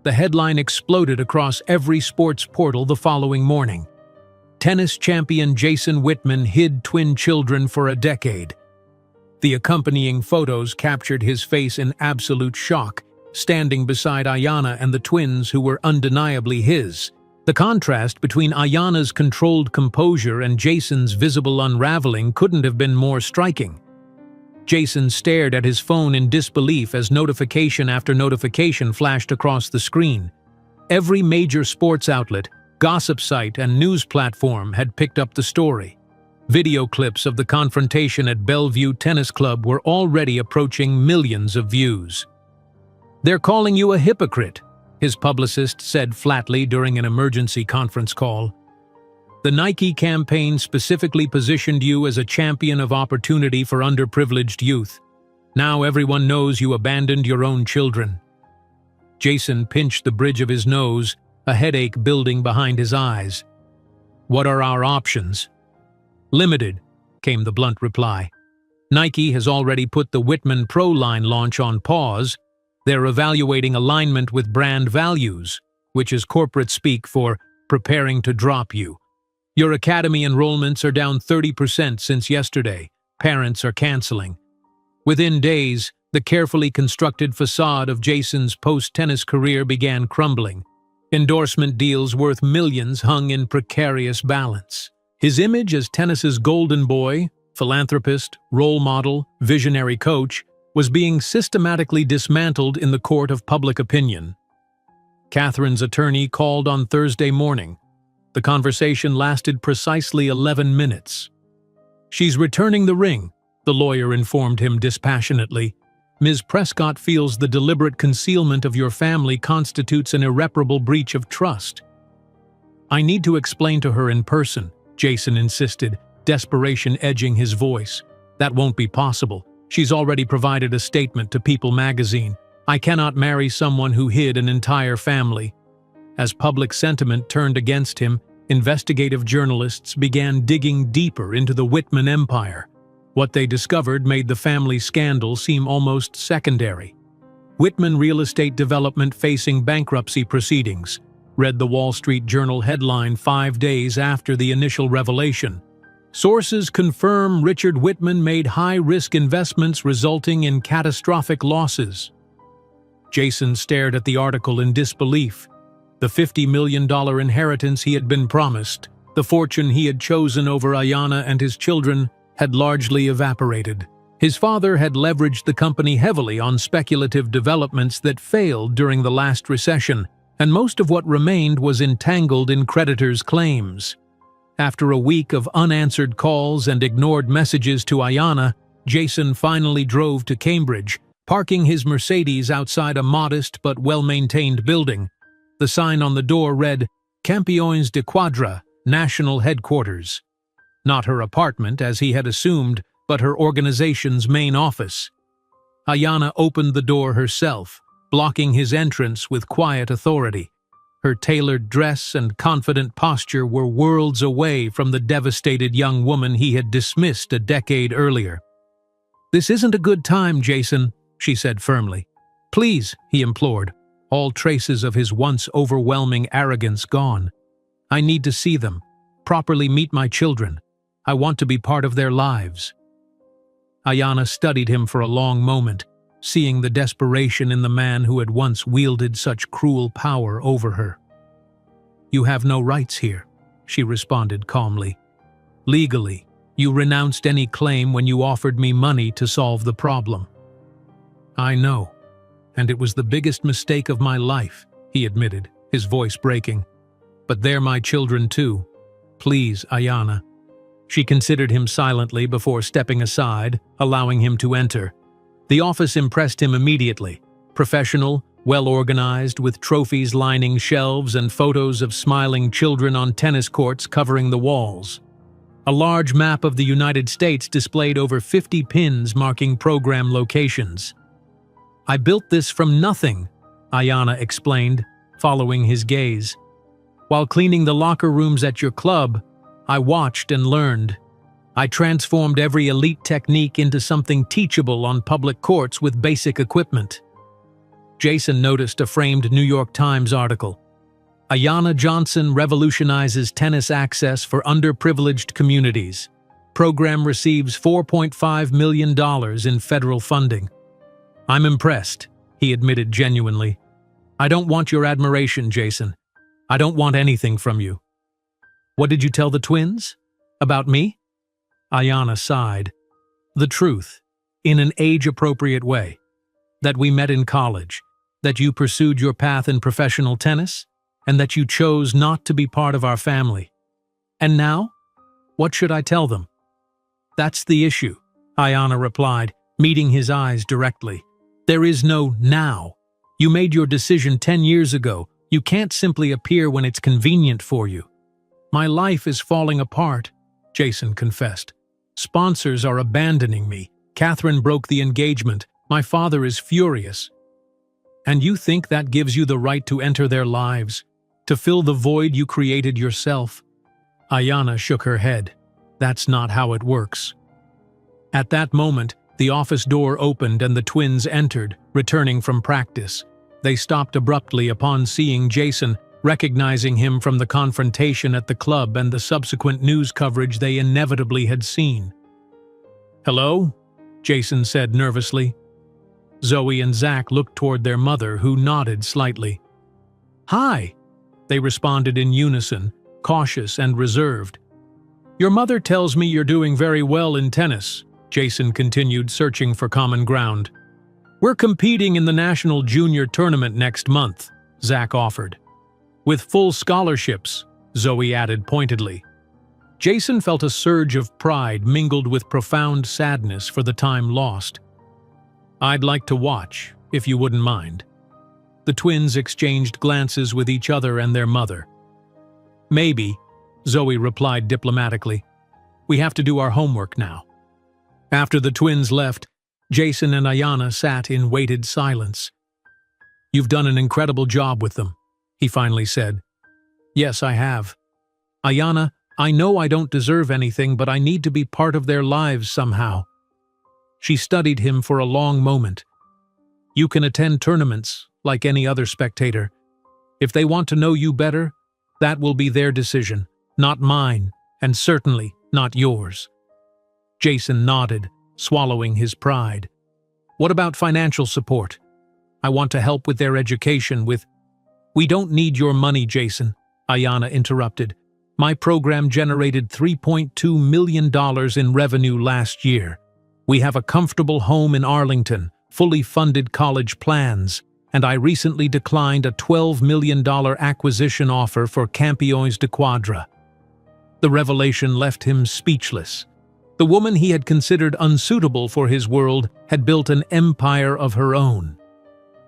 The headline exploded across every sports portal the following morning. Tennis champion Jason Whitman hid twin children for a decade. The accompanying photos captured his face in absolute shock, standing beside Ayanna and the twins who were undeniably his. The contrast between Ayanna's controlled composure and Jason's visible unraveling couldn't have been more striking. Jason stared at his phone in disbelief as notification after notification flashed across the screen. Every major sports outlet, gossip site, and news platform had picked up the story. Video clips of the confrontation at Bellevue Tennis Club were already approaching millions of views. "They're calling you a hypocrite," his publicist said flatly during an emergency conference call. "The Nike campaign specifically positioned you as a champion of opportunity for underprivileged youth. Now everyone knows you abandoned your own children." Jason pinched the bridge of his nose, a headache building behind his eyes. "What are our options?" "Limited," came the blunt reply. "Nike has already put the Whitman Pro line launch on pause. They're evaluating alignment with brand values, which is corporate speak for preparing to drop you. Your academy enrollments are down 30% since yesterday. Parents are canceling." Within days, the carefully constructed facade of Jason's post-tennis career began crumbling. Endorsement deals worth millions hung in precarious balance. His image as tennis's golden boy, philanthropist, role model, visionary coach, was being systematically dismantled in the court of public opinion. Catherine's attorney called on Thursday morning. The conversation lasted precisely 11 minutes. "She's returning the ring," the lawyer informed him dispassionately. "Ms. Prescott feels the deliberate concealment of your family constitutes an irreparable breach of trust. I need to explain to her in person, Jason insisted, desperation edging his voice. That won't be possible. She's already provided a statement to People magazine. I cannot marry someone who hid an entire family. As public sentiment turned against him, investigative journalists began digging deeper into the Whitman empire. What they discovered made the family scandal seem almost secondary. Whitman real estate development facing bankruptcy proceedings, read the Wall Street Journal headline 5 days after the initial revelation. Sources confirm Richard Whitman made high-risk investments resulting in catastrophic losses. Jason stared at the article in disbelief. The $50 million inheritance he had been promised, the fortune he had chosen over Ayanna and his children, had largely evaporated. His father had leveraged the company heavily on speculative developments that failed during the last recession, and most of what remained was entangled in creditors' claims. After a week of unanswered calls and ignored messages to Ayanna, Jason finally drove to Cambridge, parking his Mercedes outside a modest but well-maintained building. The sign on the door read, Campions de Quadra, National Headquarters. Not her apartment, as he had assumed, but her organization's main office. Ayanna opened the door herself, blocking his entrance with quiet authority. Her tailored dress and confident posture were worlds away from the devastated young woman he had dismissed a decade earlier. "This isn't a good time, Jason," she said firmly. "Please," he implored, all traces of his once overwhelming arrogance gone. "I need to see them, properly meet my children. I want to be part of their lives." Ayanna studied him for a long moment, seeing the desperation in the man who had once wielded such cruel power over her. "You have no rights here," she responded calmly. "Legally, you renounced any claim when you offered me money to solve the problem." "I know, and it was the biggest mistake of my life," he admitted, his voice breaking. "But they're my children too. Please, Ayanna." She considered him silently before stepping aside, allowing him to enter. The office impressed him immediately. Professional, well-organized, with trophies lining shelves and photos of smiling children on tennis courts covering the walls. A large map of the United States displayed over 50 pins marking program locations. "I built this from nothing," Ayanna explained, following his gaze. "While cleaning the locker rooms at your club, I watched and learned. I transformed every elite technique into something teachable on public courts with basic equipment." Jason noticed a framed New York Times article. "Ayanna Johnson revolutionizes tennis access for underprivileged communities. Program receives $4.5 million in federal funding." "I'm impressed," he admitted genuinely. "I don't want your admiration, Jason. I don't want anything from you." "What did you tell the twins? About me?" Ayanna sighed. "The truth, in an age-appropriate way. That we met in college, that you pursued your path in professional tennis, and that you chose not to be part of our family. And now? What should I tell them?" "That's the issue," Ayanna replied, meeting his eyes directly. "There is no now. You made your decision 10 years ago. You can't simply appear when it's convenient for you." "My life is falling apart," Jason confessed. "Sponsors are abandoning me. Catherine broke the engagement. My father is furious." "And you think that gives you the right to enter their lives, to fill the void you created yourself?" Ayanna shook her head. "That's not how it works." At that moment, the office door opened and the twins entered, returning from practice. They stopped abruptly upon seeing Jason, recognizing him from the confrontation at the club and the subsequent news coverage they inevitably had seen. "Hello?" Jason said nervously. Zoe and Zach looked toward their mother, who nodded slightly. "Hi," they responded in unison, cautious and reserved. "Your mother tells me you're doing very well in tennis," Jason continued, searching for common ground. "We're competing in the National Junior Tournament next month," Zach offered. "With full scholarships," Zoe added pointedly. Jason felt a surge of pride mingled with profound sadness for the time lost. "I'd like to watch, if you wouldn't mind." The twins exchanged glances with each other and their mother. Maybe, Zoe replied diplomatically. We have to do our homework now. After the twins left, Jason and Ayanna sat in weighted silence. You've done an incredible job with them, he finally said. Yes, I have. Ayanna, I know I don't deserve anything, but I need to be part of their lives somehow. She studied him for a long moment. You can attend tournaments like any other spectator. If they want to know you better, that will be their decision, not mine, and certainly not yours. Jason nodded, swallowing his pride. What about financial support? I want to help with their education with... We don't need your money, Jason, Ayanna interrupted. My program generated $3.2 million in revenue last year. We have a comfortable home in Arlington, fully funded college plans, and I recently declined a $12 million acquisition offer for Campeões de Quadra. The revelation left him speechless. The woman he had considered unsuitable for his world had built an empire of her own.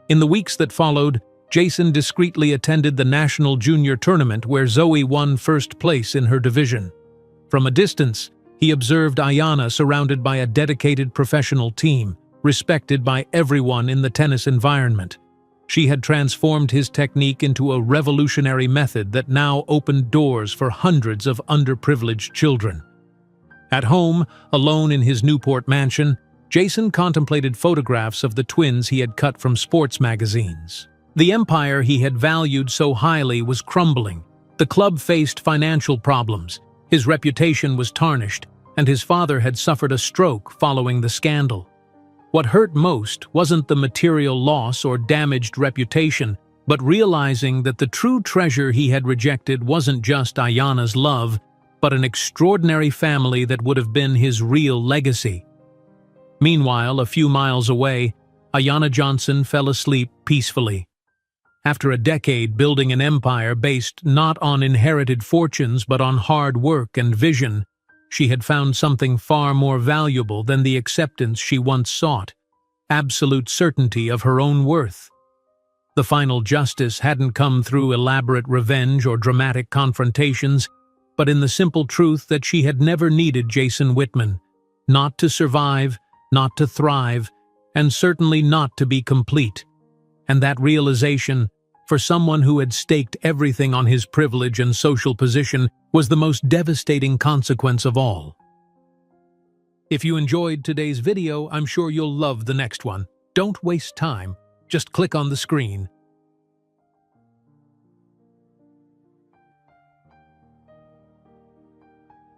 In the weeks that followed, Jason discreetly attended the National Junior Tournament where Zoe won first place in her division. From a distance, he observed Ayanna surrounded by a dedicated professional team, respected by everyone in the tennis environment. She had transformed his technique into a revolutionary method that now opened doors for hundreds of underprivileged children. At home, alone in his Newport mansion, Jason contemplated photographs of the twins he had cut from sports magazines. The empire he had valued so highly was crumbling. The club faced financial problems, his reputation was tarnished, and his father had suffered a stroke following the scandal. What hurt most wasn't the material loss or damaged reputation, but realizing that the true treasure he had rejected wasn't just Ayanna's love, but an extraordinary family that would have been his real legacy. Meanwhile, a few miles away, Ayanna Johnson fell asleep peacefully. After a decade building an empire based not on inherited fortunes but on hard work and vision, she had found something far more valuable than the acceptance she once sought: absolute certainty of her own worth. The final justice hadn't come through elaborate revenge or dramatic confrontations, but in the simple truth that she had never needed Jason Whitman, not to survive, not to thrive, and certainly not to be complete. And that realization, for someone who had staked everything on his privilege and social position, was the most devastating consequence of all. If you enjoyed today's video, I'm sure you'll love the next one. Don't waste time. Just click on the screen.